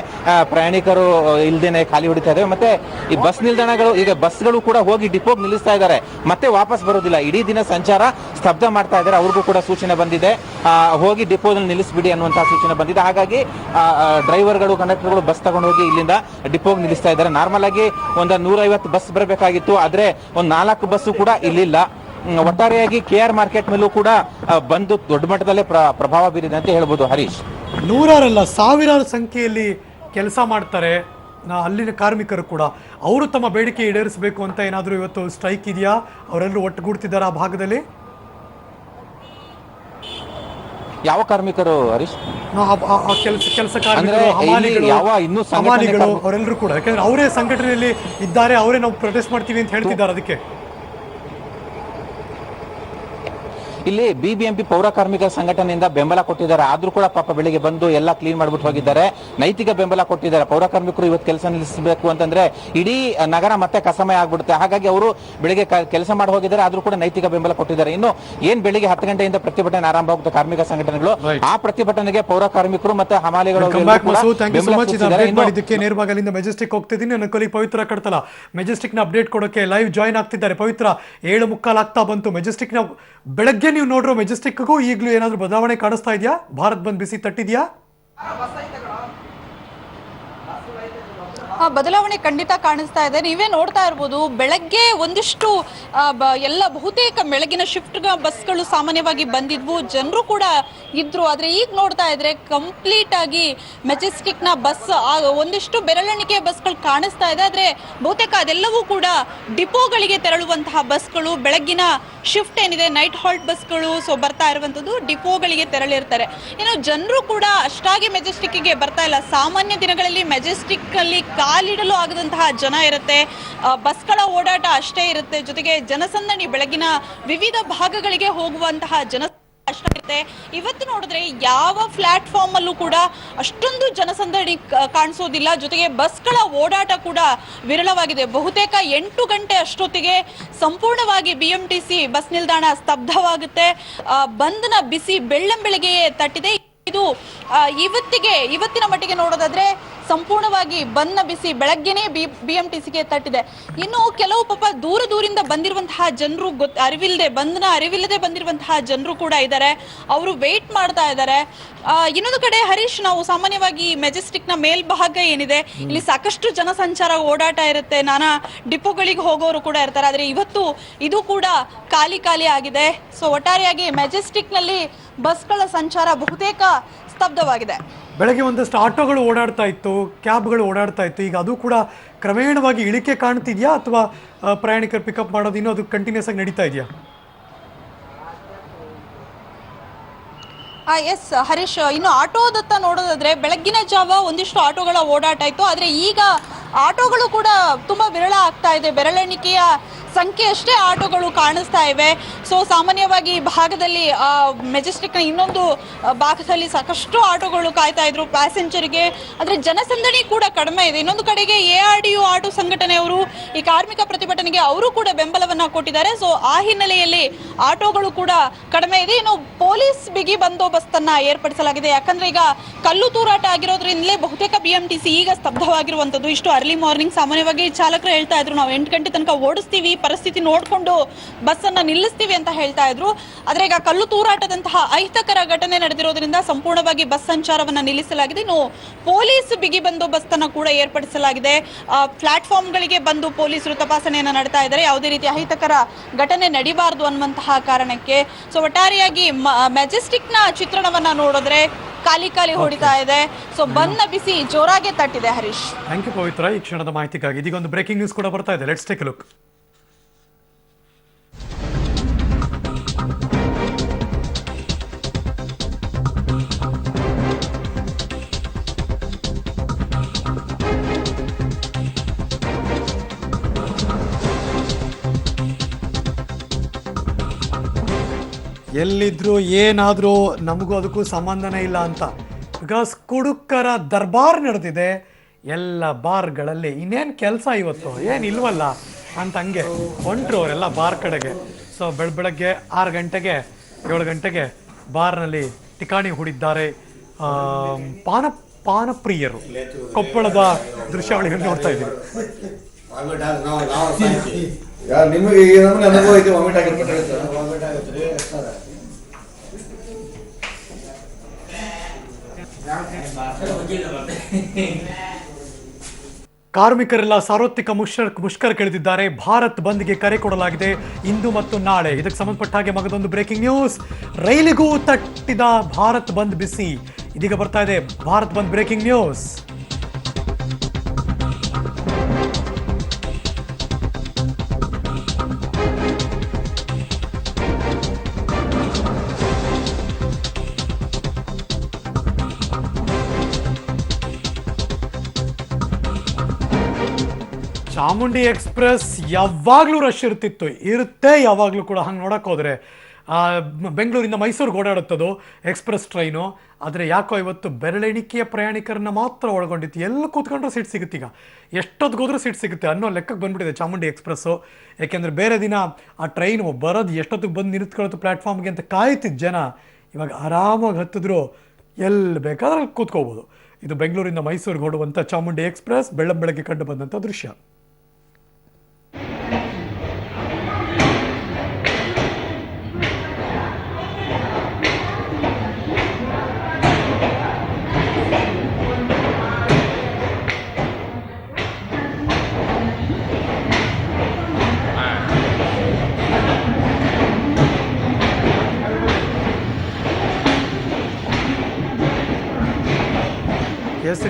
Speaker 10: ಪ್ರಯಾಣಿಕರು ಇಲ್ದೇನೆ ಖಾಲಿ ಹೊಡಿತಾ ಇದಾವೆ. ಮತ್ತೆ ಈ ಬಸ್ ನಿಲ್ದಾಣಗಳು, ಈಗ ಬಸ್ಗಳು ಕೂಡ ಹೋಗಿ ಡಿಪೋಗೆ ನಿಲ್ಲಿಸ್ತಾ ಇದ್ದಾರೆ, ಮತ್ತೆ ವಾಪಸ್ ಬರೋದಿಲ್ಲ. ಇಡೀ ದಿನ ಸಂಚಾರ ಸ್ತಬ್ಧ ಮಾಡ್ತಾ ಇದ್ದಾರೆ. ಅವ್ರಿಗೂ ಕೂಡ ಸೂಚನೆ ಬಂದಿದೆ, ಹೋಗಿ ಡಿಪೋದಲ್ಲಿ ನಿಲ್ಲಿಸ್ಬಿಡಿ ಅನ್ನುವಂತಹ ಸೂಚನೆ ಬಂದಿದೆ. ಹಾಗಾಗಿ ಡ್ರೈವರ್ಗಳು, ಕಂಡಕ್ಟರ್ಗಳು ಬಸ್ ತಗೊಂಡು ಹೋಗಿ ಇಲ್ಲಿಂದ ಡಿಪೋಗೆ ನಿಲ್ಲಿಸ್ತಾ ಇದ್ದಾರೆ. ನಾರ್ಮಲ್ ಆಗಿ ಒಂದು 150 ಬಸ್ ಬರಬೇಕಾಗಿತ್ತು, ಆದ್ರೆ ಒಂದು 4 ಬಸ್ಸು ಕೂಡ ಇಲ್ಲಿಲ್ಲ. ಒಟ್ಟಾರೆಯಾಗಿ KR ಮಾರ್ಕೆಟ್ ಮೇಲೂ ಕೂಡ ಬಂದು ದೊಡ್ಡ ಮಟ್ಟದಲ್ಲೇ ಪ್ರಭಾವ ಬೀರಿದೆ ಅಂತ ಹೇಳ್ಬೋದು. ಹರೀಶ್,
Speaker 1: ನೂರಾರಲ್ಲ ಸಾವಿರಾರು ಸಂಖ್ಯೆಯಲ್ಲಿ ಕೆಲಸ ಮಾಡ್ತಾರೆ ಅಲ್ಲಿನ ಕಾರ್ಮಿಕರು ಕೂಡ. ಅವರು ತಮ್ಮ ಬೇಡಿಕೆ ಈಡೇರಿಸಬೇಕು ಅಂತ ಏನಾದರೂ ಇವತ್ತು ಸ್ಟ್ರೈಕ್ ಇದೆಯಾ? ಅವರೆಲ್ಲರೂ ಒಟ್ಟುಗೂಡ್ತಿದ್ದಾರೆ ಆ ಭಾಗದಲ್ಲಿ?
Speaker 10: ಯಾವ ಕಾರ್ಮಿಕರು ಹರೀಶ್?
Speaker 1: ಕೆಲಸ ಕಾರ್ಮಿಕರು, ಹಮಾಲಿಗಳು ಅವರೆಲ್ಲರೂ ಕೂಡ, ಯಾಕಂದ್ರೆ ಅವರೇ ಸಂಘಟನೆಯಲ್ಲಿ ಇದ್ದಾರೆ, ಅವರೇ ನಾವು ಪ್ರೊಟೆಸ್ಟ್ ಮಾಡ್ತೀವಿ ಅಂತ ಹೇಳ್ತಿದ್ದಾರೆ. ಅದಕ್ಕೆ
Speaker 10: ಇಲ್ಲಿ BBMP ಪೌರ ಕಾರ್ಮಿಕರ ಸಂಘಟನೆಯಿಂದ ಬೆಂಬಲ ಕೊಟ್ಟಿದ್ದಾರೆ. ಆದ್ರೂ ಕೂಡ ಪಾಪ ಬೆಳಿಗ್ಗೆ ಬಂದು ಎಲ್ಲ ಕ್ಲೀನ್ ಮಾಡ್ಬಿಟ್ಟು ಹೋಗಿದ್ದಾರೆ. ನೈತಿಕ ಬೆಂಬಲ ಕೊಟ್ಟಿದ್ದಾರೆ. ಪೌರ ಕಾರ್ಮಿಕರು ಇವತ್ತು ಕೆಲಸ ನಿಲ್ಲಿಸಬೇಕು ಅಂತಂದ್ರೆ ಇಡೀ ನಗರ ಮತ್ತೆ ಕಸಮಯ ಆಗ್ಬಿಡುತ್ತೆ. ಹಾಗಾಗಿ ಅವರು ಬೆಳಿಗ್ಗೆ ಕೆಲಸ ಮಾಡಿ ಹೋಗಿದ್ದಾರೆ, ಆದ್ರೂ ಕೂಡ ನೈತಿಕ ಬೆಂಬಲ ಕೊಟ್ಟಿದ್ದಾರೆ. ಇನ್ನು ಏನ್ ಬೆಳಿಗ್ಗೆ 10 ಗಂಟೆಯಿಂದ ಪ್ರತಿಭಟನೆ ಆರಂಭ ಆಗುತ್ತೆ ಕಾರ್ಮಿಕ ಸಂಘಟನೆಗಳು, ಆ ಪ್ರತಿಭಟನೆಗೆ ಪೌರ ಕಾರ್ಮಿಕರು ಮತ್ತೆ ಹಮಾಲಿಗಳು
Speaker 1: ನೇರವಾಗಿ ಅಲ್ಲಿಂದ ಮೆಜೆಸ್ಟಿಕ್ ಹೋಗ್ತಿದ್ದೀನಿ. ನನ್ನ ಕೊಲಿ ಪವಿತ್ರ ಕಡ್ತಲ ಮೆಜೆಸ್ಟಿಕ್ ನ ಅಪ್ಡೇಟ್ ಕೊಡೋಕೆ ಲೈವ್ ಜಾಯ್ನ್ ಆಗ್ತಿದ್ದಾರೆ. ಪವಿತ್ರ 7:45 ಆಗ್ತಾ ಬಂತು. ಮೆಜೆಸ್ಟಿಕ್ ನ ಬೆಳಗ್ಗೆ ನೀವು ನೋಡ್ರೋ ಮೆಜೆಸ್ಟಿಕ್ಗೂ ಈಗಲೂ ಏನಾದರೂ ಬದಲಾವಣೆ ಕಾಣಿಸ್ತಾ ಇದೆಯಾ? ಭಾರತ್ ಬಂದ್ ಬಿಸಿ ತಟ್ಟಿದ್ಯಾ?
Speaker 11: ಬದಲಾವಣೆ ಖಂಡಿತ ಕಾಣಿಸ್ತಾ ಇದೆ. ನೀವೇ ನೋಡ್ತಾ ಇರ್ಬೋದು, ಬೆಳಗ್ಗೆ ಒಂದಿಷ್ಟು ಎಲ್ಲ ಬಹುತೇಕ ಬೆಳಗಿನ ಶಿಫ್ಟ್ ಬಸ್ಗಳು ಸಾಮಾನ್ಯವಾಗಿ ಬಂದಿದ್ವು, ಜನರು ಕೂಡ ಇದ್ರು. ಆದ್ರೆ ಈಗ ನೋಡ್ತಾ ಇದ್ರೆ ಕಂಪ್ಲೀಟ್ ಆಗಿ ಮೆಜೆಸ್ಟಿಕ್ ನ ಬಸ್ ಒಂದಿಷ್ಟು ಬೆರಳೆಣಿಕೆ ಬಸ್ಗಳು ಕಾಣಿಸ್ತಾ ಇದೆ. ಆದ್ರೆ ಬಹುತೇಕ ಅದೆಲ್ಲವೂ ಕೂಡ ಡಿಪೋಗಳಿಗೆ ತೆರಳುವಂತಹ ಬಸ್ಗಳು, ಬೆಳಗ್ಗಿನ ಶಿಫ್ಟ್ ಏನಿದೆ ನೈಟ್ ಹಾಲ್ಟ್ ಬಸ್ಗಳು ಬರ್ತಾ ಇರುವಂತದ್ದು ಡಿಪೋಗಳಿಗೆ ತೆರಳಿರ್ತಾರೆ. ಇನ್ನು ಜನರು ಕೂಡ ಅಷ್ಟಾಗಿ ಮೆಜೆಸ್ಟಿಕ್ಗೆ ಬರ್ತಾ ಇಲ್ಲ. ಸಾಮಾನ್ಯ ದಿನಗಳಲ್ಲಿ ಮೆಜೆಸ್ಟಿಕ್ ಅಲ್ಲಿ ಕಾಲಿಡಲು ಆಗದಂತಹ ಜನ ಇರುತ್ತೆ, ಬಸ್ಗಳ ಓಡಾಟ ಅಷ್ಟೇ ಇರುತ್ತೆ. ಜೊತೆಗೆ ಜನಸಂದಣಿ ಬೆಳಗಿನ ವಿವಿಧ ಭಾಗಗಳಿಗೆ ಹೋಗುವಂತಹ ಜನ ಅಷ್ಟೇ ಇರುತ್ತೆ. ಇವತ್ತು ನೋಡಿದ್ರೆ ಯಾವ ಪ್ಲಾಟ್ಫಾರ್ಮ್ ಅಲ್ಲೂ ಕೂಡ ಅಷ್ಟೊಂದು ಜನಸಂದಣಿ ಕಾಣಿಸೋದಿಲ್ಲ. ಜೊತೆಗೆ ಬಸ್ಗಳ ಓಡಾಟ ಕೂಡ ವಿರಳವಾಗಿದೆ. ಬಹುತೇಕ 8 ಗಂಟೆ ಅಷ್ಟೊತ್ತಿಗೆ ಸಂಪೂರ್ಣವಾಗಿ BMTC ಬಸ್ ನಿಲ್ದಾಣ ಸ್ತಬ್ಧವಾಗುತ್ತೆ. ಬಂದ್ನ ಬಿಸಿ ಬೆಳ್ಳಂಬೆಳಗ್ಗೆಯೇ ತಟ್ಟಿದೆ. ಇದು ಇವತ್ತಿನ ಮಟ್ಟಿಗೆ ನೋಡೋದಾದ್ರೆ ಸಂಪೂರ್ಣವಾಗಿ ಬಂದ್ನ ಬಿಸಿ ಬೆಳಗ್ಗೆನೆ BMTCಗೆ ತಟ್ಟಿದೆ. ಇನ್ನು ಕೆಲವು ಪಾಪ ದೂರದಿಂದ ಬಂದಿರುವಂತಹ ಜನರು ಅರಿವಿಲ್ಲದೆ ಬಂದಿರುವಂತಹ ಜನರು ಕೂಡ ಇದ್ದಾರೆ. ಅವರು ವೇಟ್ ಮಾಡ್ತಾ ಇದ್ದಾರೆ. ಇನ್ನೊಂದು ಕಡೆ ಹರೀಶ್, ನಾವು ಸಾಮಾನ್ಯವಾಗಿ ಮೆಜೆಸ್ಟಿಕ್ ನ ಮೇಲ್ಭಾಗ ಏನಿದೆ ಇಲ್ಲಿ ಸಾಕಷ್ಟು ಜನಸಂಚಾರ ಓಡಾಟ ಇರುತ್ತೆ, ನಾನಾ ಡಿಪೋಗಳಿಗೆ ಹೋಗೋರು ಕೂಡ ಇರ್ತಾರೆ. ಆದ್ರೆ ಇವತ್ತು ಇದು ಕೂಡ ಖಾಲಿ ಆಗಿದೆ. ಸೊ ಒಟ್ಟಾರೆಯಾಗಿ ಮೆಜೆಸ್ಟಿಕ್ ನಲ್ಲಿ ಬಸ್ಗಳ ಸಂಚಾರ ಬಹುತೇಕ ಸ್ತಬ್ಧವಾಗಿದೆ.
Speaker 1: ಬೆಳಗ್ಗೆ ಒಂದಷ್ಟು ಆಟೋಗಳು ಓಡಾಡ್ತಾ ಇತ್ತು, ಕ್ಯಾಬ್ಗಳು ಓಡಾಡ್ತಾ ಇತ್ತು. ಈಗ ಅದು ಕೂಡ ಕ್ರಮೇಣವಾಗಿ ಇಳಿಕೆ ಕಾಣ್ತಿದ್ಯಾ ಅಥವಾ ಪ್ರಯಾಣಿಕರು ಪಿಕಪ್ ಮಾಡೋದು ಇನ್ನೂ ಅದು ಕಂಟಿನ್ಯೂಸ್ ಆಗಿ ನಡೀತಾ ಇದೆಯಾ?
Speaker 11: ಎಸ್ ಹರೀಶ್, ಇನ್ನು ಆಟೋದತ್ತ ನೋಡೋದಾದ್ರೆ ಬೆಳಗ್ಗಿನ ಜಾವ ಒಂದಿಷ್ಟು ಆಟೋಗಳ ಓಡಾಟ ಇತ್ತು. ಆದ್ರೆ ಈಗ ಆಟೋಗಳು ಕೂಡ ತುಂಬಾ ವಿರಳ ಆಗ್ತಾ ಇದೆ. ಬೆರಳೆಣಿಕೆಯ ಸಂಖ್ಯೆ ಅಷ್ಟೇ ಆಟೋಗಳು ಕಾಣಿಸ್ತಾ ಇವೆ. ಸೊ ಸಾಮಾನ್ಯವಾಗಿ ಈ ಭಾಗದಲ್ಲಿ ಮೆಜೆಸ್ಟಿಕ್ನ ಇನ್ನೊಂದು ಭಾಗದಲ್ಲಿ ಸಾಕಷ್ಟು ಆಟೋಗಳು ಕಾಯ್ತಾ ಇದ್ರು ಪ್ಯಾಸೆಂಜರ್ಗೆ. ಆದರೆ ಜನಸಂದಣಿ ಕೂಡ ಕಡಿಮೆ ಇದೆ. ಇನ್ನೊಂದು ಕಡೆಗೆ ARDU ಆಟೋ ಸಂಘಟನೆಯವರು ಈ ಕಾರ್ಮಿಕ ಪ್ರತಿಭಟನೆಗೆ ಅವರು ಕೂಡ ಬೆಂಬಲವನ್ನ ಕೊಟ್ಟಿದ್ದಾರೆ. ಸೊ ಆ ಹಿನ್ನೆಲೆಯಲ್ಲಿ ಆಟೋಗಳು ಕೂಡ ಕಡಿಮೆ ಇದೆ. ಇನ್ನು ಪೊಲೀಸ್ ಬಿಗಿ ಬಂದೋಬಸ್ತ್ ಅನ್ನ ಏರ್ಪಡಿಸಲಾಗಿದೆ. ಯಾಕಂದ್ರೆ ಈಗ ಕಲ್ಲು ತೂರಾಟ ಆಗಿರೋದ್ರಿಂದಲೇ ಬಹುತೇಕ BMTC ಈಗ ಸ್ತಬ್ಧವಾಗಿರುವಂತದ್ದು. ಇಷ್ಟು ಅರ್ಲಿ ಮಾರ್ನಿಂಗ್ ಸಾಮಾನ್ಯವಾಗಿ ಚಾಲಕರು ಹೇಳ್ತಾ ಇದ್ರು, ನಾವು 8 ಗಂಟೆ ತನಕ ಓಡಿಸ್ತೀವಿ, ಪರಿಸ್ಥಿತಿ ನೋಡ್ಕೊಂಡು ಬಸ್ ಅನ್ನ ನಿಲ್ಲಿಸ್ತೀವಿ ಅಂತ ಹೇಳ್ತಾ ಇದ್ರು. ಆದ್ರೆ ಈಗ ಕಲ್ಲು ತೂರಾಟದಂತಹ ಅಹಿತಕರ ಘಟನೆ ನಡೆದಿರೋದ್ರಿಂದ ಸಂಪೂರ್ಣವಾಗಿ ಬಸ್ ಸಂಚಾರವನ್ನ ನಿಲ್ಲಿಸಲಾಗಿದೆ. ಇನ್ನು ಪೊಲೀಸ್ ಬಿಗಿ ಬಂದೋಬಸ್ತ್ ಅನ್ನ ಕೂಡ ಏರ್ಪಡಿಸಲಾಗಿದೆ. ಪ್ಲಾಟ್ಫಾರ್ಮ್ ಗಳಿಗೆ ಬಂದು ಪೊಲೀಸರು ತಪಾಸಣೆಯನ್ನ ನಡೆಸ್ತಾ ಇದ್ದಾರೆ, ಯಾವುದೇ ರೀತಿ ಅಹಿತಕರ ಘಟನೆ ನಡಿಬಾರದು ಅನ್ನುವಂತಹ ಕಾರಣಕ್ಕೆ. ಸೊ ಒಟ್ಟಾರೆಯಾಗಿ ಮೆಜೆಸ್ಟಿಕ್ ನ ಚಿತ್ರಣವನ್ನ ನೋಡಿದ್ರೆ ಖಾಲಿ ಹೊಡಿತಾ ಇದೆ. ಸೊ ಬಂದ್ನ ಬಿಸಿ ಜೋರಾಗೆ ತಟ್ಟಿದೆ. ಹರೀಶ್,
Speaker 1: ಥ್ಯಾಂಕ್ ಯು ಪವಿತ್ರ ಈ ಕ್ಷಣದ ಮಾಹಿತಿಗಾಗಿ. ಇದೀಗ ಒಂದು ಬ್ರೇಕಿಂಗ್ ನ್ಯೂಸ್ ಕೂಡ ಬರ್ತಾ ಇದೆ. Let's take a look. ಎಲ್ಲಿದ್ರು ಏನಾದರೂ ನಮಗೂ ಅದಕ್ಕೂ ಸಂಬಂಧನೇ ಇಲ್ಲ ಅಂತ. ಬಿಕಾಸ್ ಕುಡುಕರ ದರ್ಬಾರ್ ನಡೆದಿದೆ ಎಲ್ಲ ಬಾರ್ಗಳಲ್ಲಿ. ಇನ್ನೇನು ಕೆಲಸ ಇವತ್ತು ಏನಿಲ್ವಲ್ಲ ಅಂತ ಹಂಗೆ ಹೊಂಟ್ರು ಅವರೆಲ್ಲ ಬಾರ್ ಕಡೆಗೆ. ಸೊ ಬೆಳಗ್ಗೆ 6 ಗಂಟೆಗೆ 7 ಗಂಟೆಗೆ ಬಾರ್ನಲ್ಲಿ ಠಿಕಾಣಿ ಹೂಡಿದ್ದಾರೆ ಪಾನಪ್ರಿಯರು. ಕೊಪ್ಪಳದ ದೃಶ್ಯಾವಳಿಗಳು ನೋಡ್ತಾ ಇದ್ದೀವಿ.
Speaker 3: ನಿಮಗೆ ಅನುಭವ ಐತೆ ವಾಮಿಟ್ ಆಗಿರ್ಬೇಕು.
Speaker 1: ಕಾರ್ಮಿಕರೆಲ್ಲ ಸಾರ್ವತ್ರಿಕ ಮುಷ್ಕರ ಕೆಳೆದಿದ್ದಾರೆ. ಭಾರತ್ ಬಂದ್ಗೆ ಕರೆ ಕೊಡಲಾಗಿದೆ ಇಂದು ಮತ್ತು ನಾಳೆ. ಇದಕ್ಕೆ ಸಂಬಂಧಪಟ್ಟ ಹಾಗೆ ಮಗದೊಂದು ಬ್ರೇಕಿಂಗ್ ನ್ಯೂಸ್. ರೈಲಿಗೂ ತಟ್ಟಿದ ಭಾರತ್ ಬಂದ್ ಬಿಸಿ. ಇದೀಗ ಬರ್ತಾ ಇದೆ Bharat bandh breaking news. Chamundi express ಯಾವಾಗಲೂ ರಶ್ ಇರುತ್ತೆ ಯಾವಾಗಲೂ ಕೂಡ. ಹಂಗೆ ನೋಡಕ್ಕೆ ಹೋದರೆ ಬೆಂಗಳೂರಿಂದ ಮೈಸೂರಿಗೆ ಓಡಾಡುತ್ತದು ಎಕ್ಸ್ಪ್ರೆಸ್ ಟ್ರೈನು. ಆದರೆ ಯಾಕೋ ಇವತ್ತು ಬೆರಳೆಣಿಕೆಯ ಪ್ರಯಾಣಿಕರನ್ನ ಮಾತ್ರ ಒಳಗೊಂಡಿತ್ತು. ಎಲ್ಲ ಕೂತ್ಕೊಂಡ್ರೂ ಸೀಟ್ ಸಿಗುತ್ತೆ, ಈಗ ಎಷ್ಟೊತ್ತಿಗೋದ್ರೂ ಸೀಟ್ ಸಿಗುತ್ತೆ ಅನ್ನೋ ಲೆಕ್ಕಕ್ಕೆ ಬಂದುಬಿಟ್ಟಿದೆ ಚಾಮುಂಡಿ ಎಕ್ಸ್ಪ್ರೆಸ್ಸು. ಯಾಕೆಂದರೆ ಬೇರೆ ದಿನ ಆ ಟ್ರೈನು ಬರೋದು ಎಷ್ಟೊತ್ತಿಗೆ ಬಂದು ನಿಂತ್ಕೊಳ್ಳುತ್ತೆ ಪ್ಲ್ಯಾಟ್ಫಾರ್ಮ್ಗೆ ಅಂತ ಕಾಯ್ತಿದ್ದ ಜನ ಇವಾಗ ಆರಾಮಾಗಿ ಹತ್ತಿದ್ರು ಎಲ್ಲಿ ಬೇಕಾದ್ರೆ ಕೂತ್ಕೋಬೋದು. ಇದು ಬೆಂಗಳೂರಿಂದ ಮೈಸೂರಿಗೆ ಹೊರಡುವಂಥ ಚಾಮುಂಡಿ ಎಕ್ಸ್ಪ್ರೆಸ್ ಬೆಳಗ್ಗೆ ಕಂಡು ಬಂದಂಥ ದೃಶ್ಯ.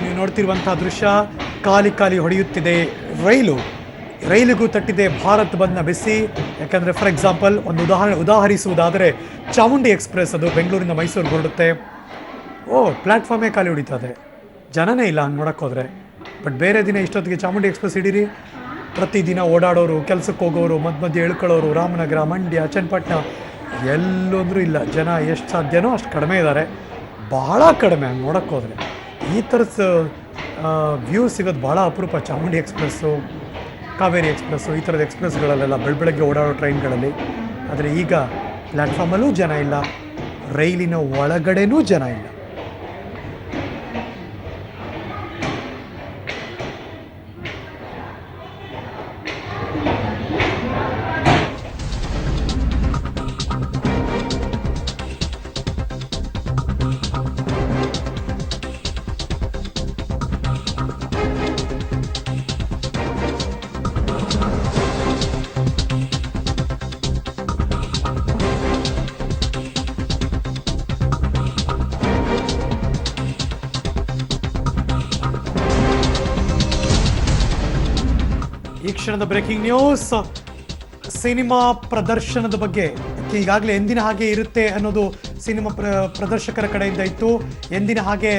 Speaker 1: ನೀವು ನೋಡ್ತಿರುವಂತಹ ದೃಶ್ಯ ಖಾಲಿ ಹೊಡೆಯುತ್ತಿದೆ ರೈಲಿಗೂ ತಟ್ಟಿದೆ ಭಾರತ್ ಬಂದ್ನ ಬಿಸಿ. ಯಾಕಂದರೆ ಫಾರ್ ಎಕ್ಸಾಂಪಲ್ ಒಂದು ಉದಾಹರಿಸುವುದಾದರೆ ಚಾಮುಂಡಿ ಎಕ್ಸ್ಪ್ರೆಸ್ ಅದು ಬೆಂಗಳೂರಿಂದ ಮೈಸೂರಿಗೆ ಹೊರಡುತ್ತೆ. ಪ್ಲ್ಯಾಟ್ಫಾರ್ಮೇ ಖಾಲಿ ಹೊಡಿತದೆ, ಜನನೇ ಇಲ್ಲ ಹಂಗೆ ನೋಡೋಕ್ಕೆ ಹೋದರೆ. ಬಟ್ ಬೇರೆ ದಿನ ಇಷ್ಟೊತ್ತಿಗೆ ಚಾಮುಂಡಿ ಎಕ್ಸ್ಪ್ರೆಸ್ ಹಿಡೀರಿ, ಪ್ರತಿದಿನ ಓಡಾಡೋರು, ಕೆಲಸಕ್ಕೆ ಹೋಗೋರು, ಮಧ್ಯೆ ಇಳ್ಕೊಳ್ಳೋರು, ರಾಮನಗರ, ಮಂಡ್ಯ, ಚನ್ನಪಟ್ಟಣ ಎಲ್ಲೊಂದರೂ ಇಲ್ಲ. ಜನ ಎಷ್ಟು ಸಾಧ್ಯನೋ ಅಷ್ಟು ಕಡಿಮೆ ಇದ್ದಾರೆ, ಬಹಳ ಕಡಿಮೆ ಹಂಗೆ ನೋಡೋಕ್ಕೆ ಹೋದರೆ. ಈ ಥರದ ವ್ಯೂ ಸಿಗೋದು ಭಾಳ ಅಪರೂಪ ಚಾಮುಂಡಿ ಎಕ್ಸ್ಪ್ರೆಸ್ಸು, ಕಾವೇರಿ ಎಕ್ಸ್ಪ್ರೆಸ್ಸು, ಈ ಥರದ ಎಕ್ಸ್ಪ್ರೆಸ್ಗಳಲ್ಲೆಲ್ಲ ಬೆಳಗ್ಗೆ ಓಡಾಡೋ ಟ್ರೈನ್ಗಳಲ್ಲಿ. ಆದರೆ ಈಗ ಪ್ಲ್ಯಾಟ್ಫಾರ್ಮಲ್ಲೂ ಜನ ಇಲ್ಲ, ರೈಲಿನ ಒಳಗಡೆನೂ ಜನ ಇಲ್ಲ. ಈ ಕ್ಷಣದ ಬ್ರೇಕಿಂಗ್ ನ್ಯೂಸ್. ಸಿನಿಮಾ ಪ್ರದರ್ಶನದ ಬಗ್ಗೆ ಈಗಾಗಲೇ ಎಂದಿನ ಹಾಗೆ ಇರುತ್ತೆ ಅನ್ನೋದು ಸಿನಿಮಾ ಪ್ರದರ್ಶಕರ ಕಡೆಯಿಂದ ಇತ್ತು. ಎಂದಿನ ಹಾಗೆ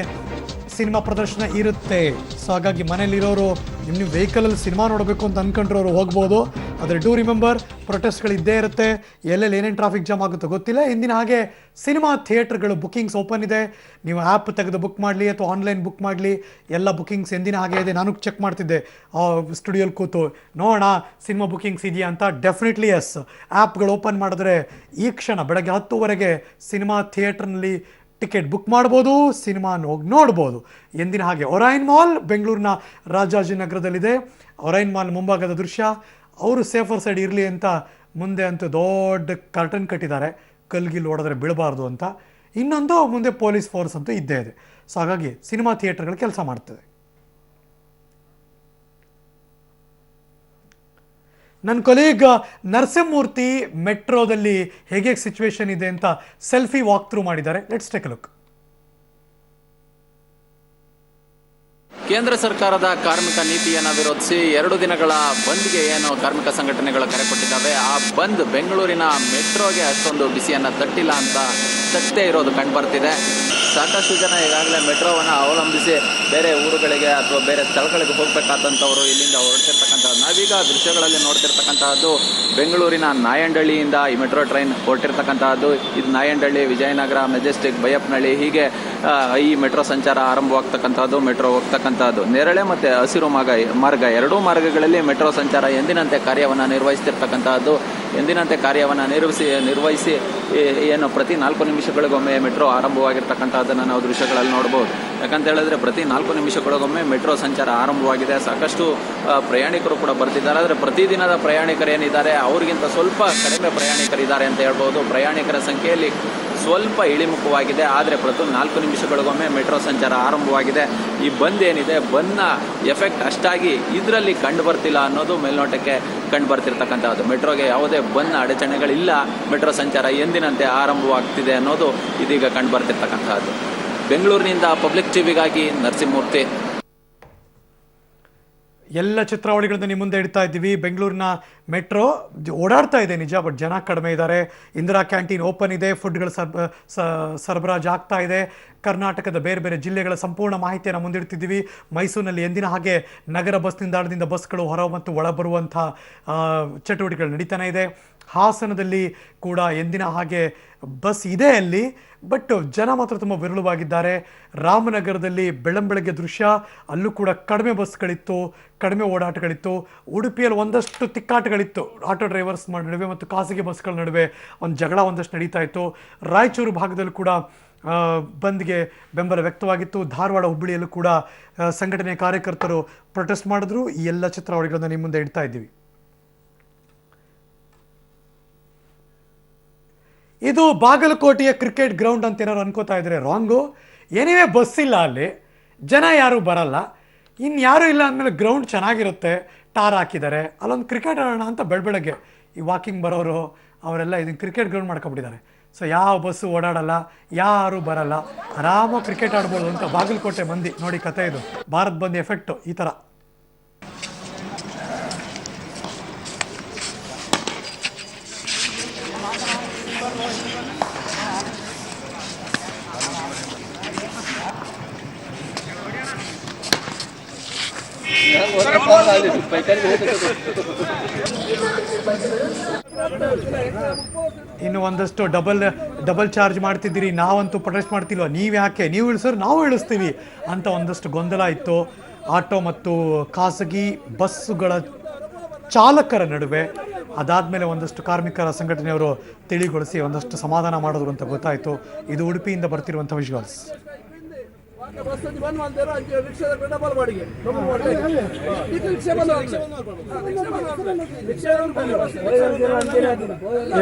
Speaker 1: ಸಿನಿಮಾ ಪ್ರದರ್ಶನ ಇರುತ್ತೆ. ಸೊ ಹಾಗಾಗಿ ಮನೇಲಿರೋರು ನಿಮ್ಮ ವೆಹಿಕಲಲ್ಲಿ ಸಿನಿಮಾ ನೋಡಬೇಕು ಅಂತ ಅಂದ್ಕೊಂಡ್ರವರು ಹೋಗ್ಬೋದು. ಆದರೆ ಡೂ ರಿಮೆಂಬರ್, ಪ್ರೊಟೆಸ್ಟ್ಗಳು ಇದ್ದೇ ಇರುತ್ತೆ. ಎಲ್ಲೆಲ್ಲಿ ಏನೇನು ಟ್ರಾಫಿಕ್ ಜಾಮ್ ಆಗುತ್ತೋ ಗೊತ್ತಿಲ್ಲ. ಎಂದಿನ ಹಾಗೆ ಸಿನಿಮಾ ಥಿಯೇಟ್ರ್ಗಳು ಬುಕ್ಕಿಂಗ್ಸ್ ಓಪನ್ ಇದೆ. ನೀವು ಆ್ಯಪ್ ತೆಗೆದು ಬುಕ್ ಮಾಡಲಿ ಅಥವಾ ಆನ್ಲೈನ್ ಬುಕ್ ಮಾಡಲಿ, ಎಲ್ಲ ಬುಕ್ಕಿಂಗ್ಸ್ ಎಂದಿನ ಹಾಗೆ ಇದೆ. ನಾನು ಚೆಕ್ ಮಾಡ್ತಿದ್ದೆ ಸ್ಟುಡಿಯೋಲಿ ಕೂತು, ನೋಡೋಣ ಸಿನಿಮಾ ಬುಕ್ಕಿಂಗ್ಸ್ ಇದೆಯಾ ಅಂತ. Definitely yes. ಆ್ಯಪ್ಗಳು ಓಪನ್ ಮಾಡಿದ್ರೆ ಈ ಕ್ಷಣ ಬೆಳಗ್ಗೆ 10:00ವರೆಗೆ ಸಿನಿಮಾ ಥಿಯೇಟ್ರ್ನಲ್ಲಿ ಟಿಕೆಟ್ ಬುಕ್ ಮಾಡ್ಬೋದು, ಸಿನಿಮಾನ ಹೋಗಿ ನೋಡ್ಬೋದು. ಎಂದಿನ ಹಾಗೆ ಒರೈನ್ ಮಾಲ್ ಬೆಂಗಳೂರಿನ ರಾಜಾಜಿನಗರದಲ್ಲಿದೆ. ಒರೈನ್ ಮಾಲ್ ಮುಂಭಾಗದ ದೃಶ್ಯ. ಅವರು ಸೇಫರ್ ಸೈಡ್ ಇರಲಿ ಅಂತ ಮುಂದೆ ಅಂತೂ ದೊಡ್ಡ ಕರ್ಟನ್ ಕಟ್ಟಿದ್ದಾರೆ, ಕಲ್ಗಿಲ್ ಹೊಡೆದ್ರೆ ಬೀಳಬಾರ್ದು ಅಂತ. ಇನ್ನೊಂದು ಮುಂದೆ ಪೊಲೀಸ್ ಫೋರ್ಸ್ ಅಂತೂ ಇದ್ದೇ ಇದೆ. ಸೊ ಹಾಗಾಗಿ ಸಿನಿಮಾ ಥಿಯೇಟರ್ಗಳು ಕೆಲಸ ಮಾಡ್ತದೆ. ನನ್ನ ಕೊಲೀಗ್ ನರಸಿಂಹಮೂರ್ತಿ ಮೆಟ್ರೋದಲ್ಲಿ ಹೇಗೆ ಸಿಚುವೇಶನ್ ಇದೆ ಅಂತ ಸೆಲ್ಫಿ ವಾಕ್ ಥ್ರೂ ಮಾಡಿದ್ದಾರೆ. Let's take a look.
Speaker 12: ಕೇಂದ್ರ ಸರ್ಕಾರದ ಕಾರ್ಮಿಕ ನೀತಿಯನ್ನು ವಿರೋಧಿಸಿ 2 ದಿನಗಳ ಬಂದ್ಗೆ ಏನು ಕಾರ್ಮಿಕ ಸಂಘಟನೆಗಳು ಕರೆ ಕೊಟ್ಟಿದ್ದಾವೆ, ಆ ಬಂದ್ ಬೆಂಗಳೂರಿನ ಮೆಟ್ರೋಗೆ ಅಷ್ಟೊಂದು ಬಿಸಿಯನ್ನು ತಟ್ಟಿಲ್ಲ ಅಂತ ತಟ್ಟದೇ ಇರೋದು ಕಂಡುಬರ್ತಿದೆ. ಸಾಕಷ್ಟು ಜನ ಈಗಾಗಲೇ ಮೆಟ್ರೋವನ್ನು ಅವಲಂಬಿಸಿ ಬೇರೆ ಊರುಗಳಿಗೆ ಅಥವಾ ಬೇರೆ ಸ್ಥಳಗಳಿಗೆ ಹೋಗಬೇಕಾದಂಥವರು ಇಲ್ಲಿಂದ ಹೊರಟಿರ್ತಕ್ಕಂಥದ್ದು. ನಾವೀಗ ದೃಶ್ಯಗಳಲ್ಲಿ ನೋಡ್ತಿರ್ತಕ್ಕಂತಹದ್ದು ಬೆಂಗಳೂರಿನ ನಾಯಂಡಹಳ್ಳಿಯಿಂದ ಈ ಮೆಟ್ರೋ ಟ್ರೈನ್ ಹೊರಟಿರ್ತಕ್ಕಂತಹದ್ದು. ಇದು ನಾಯಂಡಹಳ್ಳಿ, ವಿಜಯನಗರ, ಮೆಜೆಸ್ಟಿಕ್, ಬೈಯಪ್ಪನಹಳ್ಳಿ ಹೀಗೆ ಈ ಮೆಟ್ರೋ ಸಂಚಾರ ಆರಂಭವಾಗ್ತಕ್ಕಂಥದ್ದು, ಮೆಟ್ರೋ ಹೋಗ್ತಕ್ಕಂಥದ್ದು. ನೇರಳೆ ಮತ್ತು ಹಸಿರು ಮಾರ್ಗ ಎರಡೂ ಮಾರ್ಗಗಳಲ್ಲಿ ಮೆಟ್ರೋ ಸಂಚಾರ ಎಂದಿನಂತೆ ಕಾರ್ಯವನ್ನು ನಿರ್ವಹಿಸ್ತಿರ್ತಕ್ಕಂಥದ್ದು. ಎಂದಿನಂತೆ ಕಾರ್ಯವನ್ನು ನಿರ್ವಹಿಸಿ ಏನು ಪ್ರತಿ 4 ನಿಮಿಷಗಳಿಗೊಮ್ಮೆ ಮೆಟ್ರೋ ಆರಂಭವಾಗಿರ್ತಕ್ಕಂಥದ್ದನ್ನು ನಾವು ದೃಶ್ಯಗಳಲ್ಲಿ ನೋಡ್ಬೋದು. ಯಾಕಂತ ಹೇಳಿದ್ರೆ ಪ್ರತಿ 4 ನಿಮಿಷಗಳಿಗೊಮ್ಮೆ ಮೆಟ್ರೋ ಸಂಚಾರ ಆರಂಭವಾಗಿದೆ. ಸಾಕಷ್ಟು ಪ್ರಯಾಣಿಕರು ಕೂಡ ಬರ್ತಿದ್ದಾರೆ. ಆದರೆ ಪ್ರತಿದಿನದ ಪ್ರಯಾಣಿಕರೇನಿದ್ದಾರೆ ಅವ್ರಿಗಿಂತ ಸ್ವಲ್ಪ ಕಡಿಮೆ ಪ್ರಯಾಣಿಕರಿದ್ದಾರೆ ಅಂತ ಹೇಳ್ಬೋದು. ಪ್ರಯಾಣಿಕರ ಸಂಖ್ಯೆಯಲ್ಲಿ ಸ್ವಲ್ಪ ಇಳಿಮುಖವಾಗಿದೆ. ಆದರೆ ಪ್ರತಿ 4 ನಿಮಿಷಗಳಿಗೊಮ್ಮೆ ಮೆಟ್ರೋ ಸಂಚಾರ ಆರಂಭವಾಗಿದೆ. ಈ ಬಂದ್ ಏನಿದೆ, ಬಂದ್ನ ಎಫೆಕ್ಟ್ ಅಷ್ಟಾಗಿ ಇದರಲ್ಲಿ ಕಂಡು ಬರ್ತಿಲ್ಲ ಅನ್ನೋದು ಮೇಲ್ನೋಟಕ್ಕೆ ಕಂಡು ಬರ್ತಿರ್ತಕ್ಕಂಥದ್ದು. ಮೆಟ್ರೋಗೆ ಯಾವುದೇ ಬಂದ್ ಅಡಚಣೆಗಳಿಲ್ಲ, ಮೆಟ್ರೋ ಸಂಚಾರ ಎಂದಿನಂತೆ ಆರಂಭವಾಗ್ತಿದೆ ಅನ್ನೋದು ಇದೀಗ ಕಂಡು ಬರ್ತಿರ್ತಕ್ಕಂಥದ್ದು. ಬೆಂಗಳೂರಿನಿಂದ ಪಬ್ಲಿಕ್ ಟಿವಿಗಾಗಿ ನರಸಿಂಹಮೂರ್ತಿ.
Speaker 1: ಎಲ್ಲ ಚಿತ್ರಾವಳಿಗಳನ್ನ ನಿಮ್ಮ ಮುಂದೆ ಇಡ್ತಾ ಇದ್ದೀವಿ. ಬೆಂಗಳೂರಿನ ಮೆಟ್ರೋ ಓಡಾಡ್ತಾ ಇದೆ ನಿಜ, ಬಟ್ ಜನ ಕಡಿಮೆ ಇದ್ದಾರೆ. ಇಂದಿರಾ ಕ್ಯಾಂಟೀನ್ ಓಪನ್ ಇದೆ, ಫುಡ್ಗಳು ಸರಬರಾಜು ಆಗ್ತಾ ಇದೆ. ಕರ್ನಾಟಕದ ಬೇರೆ ಬೇರೆ ಜಿಲ್ಲೆಗಳ ಸಂಪೂರ್ಣ ಮಾಹಿತಿಯನ್ನು ಮುಂದಿಡ್ತಿದ್ದೀವಿ. ಮೈಸೂರಿನಲ್ಲಿ ಎಂದಿನ ಹಾಗೆ ನಗರ ಬಸ್ ನಿಲ್ದಾಣದಿಂದ ಬಸ್ಗಳು ಹೊರ ಮತ್ತು ಒಳ ಬರುವಂಥ ಚಟುವಟಿಕೆಗಳು ನಡೀತಾನೆ ಇದೆ. ಹಾಸನದಲ್ಲಿ ಕೂಡ ಎಂದಿನ ಹಾಗೆ ಬಸ್ ಇದೆ ಅಲ್ಲಿ, ಬಟ್ ಜನ ಮಾತ್ರ ತುಂಬ ವಿರಳವಾಗಿದ್ದಾರೆ. ರಾಮನಗರದಲ್ಲಿ ಬೆಳಂಬೆಳಗ್ಗೆ ದೃಶ್ಯ, ಅಲ್ಲೂ ಕೂಡ ಕಡಿಮೆ ಬಸ್ಗಳಿತ್ತು, ಕಡಿಮೆ ಓಡಾಟಗಳಿತ್ತು. ಉಡುಪಿಯಲ್ಲಿ ಒಂದಷ್ಟು ತಿಕ್ಕಾಟಗಳಿತ್ತು ಆಟೋ ಡ್ರೈವರ್ಸ್ ನಡುವೆ ಮತ್ತು ಖಾಸಗಿ ಬಸ್ಗಳ ನಡುವೆ ಒಂದು ಜಗಳ ಒಂದಷ್ಟು ನಡೀತಾ ಇತ್ತು. ರಾಯಚೂರು ಭಾಗದಲ್ಲೂ ಕೂಡ ಬಂದ್ಗೆ ಬೆಂಬಲ ವ್ಯಕ್ತವಾಗಿತ್ತು. ಧಾರವಾಡ, ಹುಬ್ಬಳ್ಳಿಯಲ್ಲೂ ಕೂಡ ಸಂಘಟನೆಯ ಕಾರ್ಯಕರ್ತರು ಪ್ರೊಟೆಸ್ಟ್ ಮಾಡಿದ್ರು. ಈ ಎಲ್ಲ ಚಿತ್ರಾವಳಿಗಳನ್ನು ನಿಮ್ಮ ಮುಂದೆ ಇಡ್ತಾ ಇದ್ದೀವಿ. ಇದು ಬಾಗಲಕೋಟೆಯ ಕ್ರಿಕೆಟ್ ಗ್ರೌಂಡ್ ಅಂತ ಏನಾದ್ರು ಅನ್ಕೋತಾ ಇದ್ರೆ ರಾಂಗು. ಏನಿವೆ ಬಸ್ ಇಲ್ಲ ಅಲ್ಲಿ, ಜನ ಯಾರೂ ಬರಲ್ಲ. ಇನ್ಯಾರೂ ಇಲ್ಲ ಅಂದಮೇಲೆ ಗ್ರೌಂಡ್ ಚೆನ್ನಾಗಿರುತ್ತೆ, ಟಾರ್ ಹಾಕಿದ್ದಾರೆ, ಅಲ್ಲೊಂದು ಕ್ರಿಕೆಟ್ ಆಡೋಣ ಅಂತ ಬೆಳಗ್ಗೆ ಈ ವಾಕಿಂಗ್ ಬರೋರು ಅವರೆಲ್ಲ ಇದನ್ನು ಕ್ರಿಕೆಟ್ ಗ್ರೌಂಡ್ ಮಾಡ್ಕೊಂಡ್ಬಿಟ್ಟಿದ್ದಾರೆ. ಸೊ ಯಾವ ಬಸ್ಸು ಓಡಾಡಲ್ಲ, ಯಾರೂ ಬರಲ್ಲ, ಆರಾಮಾಗಿ ಕ್ರಿಕೆಟ್ ಆಡ್ಬೋದು ಅಂತ ಬಾಗಲಕೋಟೆ ಮಂದಿ. ನೋಡಿ ಕತೆ ಇದು, ಭಾರತ್ ಬಂದ್ ಎಫೆಕ್ಟು ಈ ಥರ. ಇನ್ನು ಒಂದಷ್ಟು ಡಬಲ್ ಚಾರ್ಜ್ ಮಾಡ್ತಿದ್ದೀರಿ, ನಾವಂತೂ ಪ್ರೊಟೆಸ್ಟ್ ಮಾಡ್ತಿಲ್ವ, ನೀವು ಯಾಕೆ, ನೀವು ಇಳಿಸೋರು ನಾವು ಇಳಿಸ್ತೀವಿ ಅಂತ ಒಂದಷ್ಟು ಗೊಂದಲ ಇತ್ತು ಆಟೋ ಮತ್ತು ಖಾಸಗಿ ಬಸ್ಸುಗಳ ಚಾಲಕರ ನಡುವೆ. ಅದಾದಮೇಲೆ ಒಂದಷ್ಟು ಕಾರ್ಮಿಕರ ಸಂಘಟನೆಯವರು ತಿಳಿಗೊಳಿಸಿ ಒಂದಷ್ಟು ಸಮಾಧಾನ ಮಾಡಿದ್ರು ಅಂತ ಗೊತ್ತಾಯಿತು. ಇದು ಉಡುಪಿಯಿಂದ ಬರ್ತಿರುವಂಥ ವಿಜುವಲ್ಸ್.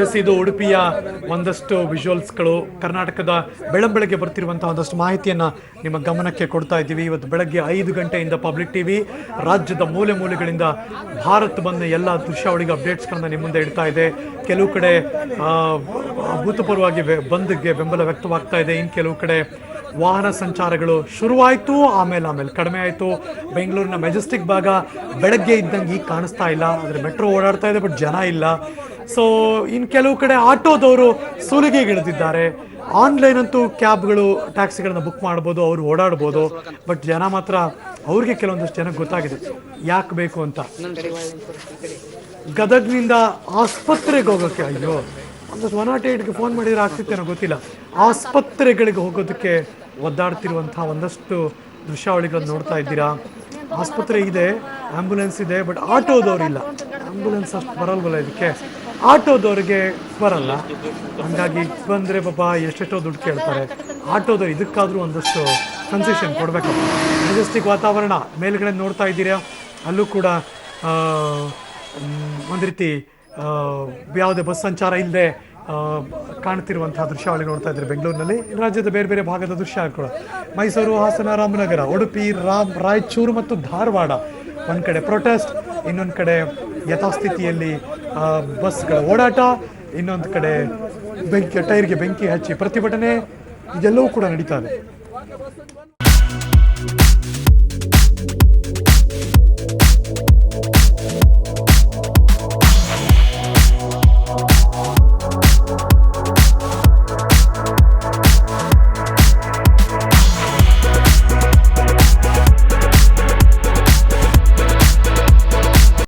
Speaker 1: ಎಸ್, ಇದು ಉಡುಪಿಯ ಒಂದಷ್ಟು ವಿಜುವಲ್ಸ್ಗಳು. ಕರ್ನಾಟಕದ ಬೆಳಂಬೆಳಗ್ಗೆ ಬರ್ತಿರುವಂತಹ ಒಂದಷ್ಟು ಮಾಹಿತಿಯನ್ನು ನಿಮ್ಮ ಗಮನಕ್ಕೆ ಕೊಡ್ತಾ ಇದ್ದೀವಿ. ಇವತ್ತು ಬೆಳಗ್ಗೆ 5 ಗಂಟೆಯಿಂದ ಪಬ್ಲಿಕ್ ಟಿವಿ ರಾಜ್ಯದ ಮೂಲೆ ಮೂಲೆಗಳಿಂದ ಭಾರತ್ ಬಂದ ಎಲ್ಲ ದೃಶ್ಯಾವಳಿಗೆ ಅಪ್ಡೇಟ್ಸ್ಗಳನ್ನ ನಿಮ್ಮ ಮುಂದೆ ಇಡ್ತಾ ಇದೆ. ಕೆಲವು ಕಡೆ ಅಭೂತಪೂರ್ವವಾಗಿ ಬಂದ್ಗೆ ಬೆಂಬಲ ವ್ಯಕ್ತವಾಗ್ತಾ ಇದೆ. ಇನ್ನು ಕೆಲವು ಕಡೆ ವಾಹನ ಸಂಚಾರಗಳು ಶುರುವಾಯಿತು, ಆಮೇಲೆ ಕಡಿಮೆ ಆಯಿತು. ಬೆಂಗಳೂರಿನ ಮೆಜೆಸ್ಟಿಕ್ ಭಾಗ ಬೆಳಗ್ಗೆ ಇದ್ದಂಗೆ ಈಗ ಕಾಣಿಸ್ತಾ ಇಲ್ಲ, ಆದರೆ ಮೆಟ್ರೋ ಓಡಾಡ್ತಾ ಇದೆ, ಬಟ್ ಜನ ಇಲ್ಲ. ಸೊ ಇನ್ನು ಕೆಲವು ಕಡೆ ಆಟೋದವರು ಸುಲಿಗೆಗಿಳಿದಿದ್ದಾರೆ. ಆನ್ಲೈನ್ ಅಂತೂ ಕ್ಯಾಬ್ಗಳು, ಟ್ಯಾಕ್ಸಿಗಳನ್ನ ಬುಕ್ ಮಾಡ್ಬೋದು, ಅವರು ಓಡಾಡ್ಬೋದು, ಬಟ್ ಜನ ಮಾತ್ರ ಅವ್ರಿಗೆ ಕೆಲವೊಂದಷ್ಟು ಜನಕ್ಕೆ ಗೊತ್ತಾಗಿದೆ ಯಾಕೆ ಬೇಕು ಅಂತ. ಗದಗ್ನಿಂದ ಆಸ್ಪತ್ರೆಗೆ ಹೋಗೋಕ್ಕೆ, ಅಯ್ಯೋ ಒಂದಷ್ಟು 108ಗೆ ಫೋನ್ ಮಾಡಿದರೆ ಆಗ್ತಿತ್ತೇನೋ ಗೊತ್ತಿಲ್ಲ, ಆಸ್ಪತ್ರೆಗಳಿಗೆ ಹೋಗೋದಕ್ಕೆ ಒದ್ದಾಡ್ತಿರುವಂಥ ಒಂದಷ್ಟು ದೃಶ್ಯಾವಳಿಗಳನ್ನು ನೋಡ್ತಾ ಇದ್ದೀರಾ. ಆಸ್ಪತ್ರೆ ಇದೆ, ಆ್ಯಂಬುಲೆನ್ಸ್ ಇದೆ, ಬಟ್ ಆಟೋದವ್ರು ಇಲ್ಲ. ಆ್ಯಂಬುಲೆನ್ಸ್ ಅಷ್ಟು ಬರಲ್ವಲ್ಲ ಇದಕ್ಕೆ, ಆಟೋದವ್ರಿಗೆ ಬರಲ್ಲ. ಹಾಗಾಗಿ ಬಂದರೆ ಪಾಪ ಎಷ್ಟೆಷ್ಟೋ ದುಡ್ಡು ಕೇಳ್ತಾರೆ. ಆಟೋದವ್ರು ಇದಕ್ಕಾದರೂ ಒಂದಷ್ಟು ಕನ್ಸೆಷನ್ ಕೊಡಬೇಕಪ್ಪ. ಮೆಜೆಸ್ಟಿಕ್ ವಾತಾವರಣ ಮೇಲ್ಗಡೆ ನೋಡ್ತಾ ಇದ್ದೀರಾ, ಅಲ್ಲೂ ಕೂಡ ಒಂದು ರೀತಿ ಯಾವುದೇ ಬಸ್ ಸಂಚಾರ ಇಲ್ಲದೆ ಕಾಣ್ತಿರುವಂತಹ ದೃಶ್ಯಾವಳಿ ನೋಡ್ತಾ ಇದ್ದಾರೆ ಬೆಂಗಳೂರಿನಲ್ಲಿ. ರಾಜ್ಯದ ಬೇರೆ ಬೇರೆ ಭಾಗದ ದೃಶ್ಯ ಕೂಡ ಮೈಸೂರು, ಹಾಸನ, ರಾಮನಗರ, ಉಡುಪಿ, ರಾಯಚೂರು ಮತ್ತು ಧಾರವಾಡ ಒಂದು ಕಡೆ ಪ್ರೊಟೆಸ್ಟ್, ಇನ್ನೊಂದು ಕಡೆ ಯಥಾಸ್ಥಿತಿಯಲ್ಲಿ ಬಸ್ಗಳ ಓಡಾಟ, ಇನ್ನೊಂದು ಕಡೆ ಟೈರ್ಗೆ ಬೆಂಕಿ ಹಚ್ಚಿ ಪ್ರತಿಭಟನೆ, ಇದೆಲ್ಲವೂ ಕೂಡ ನಡೀತಾ ಇದೆ.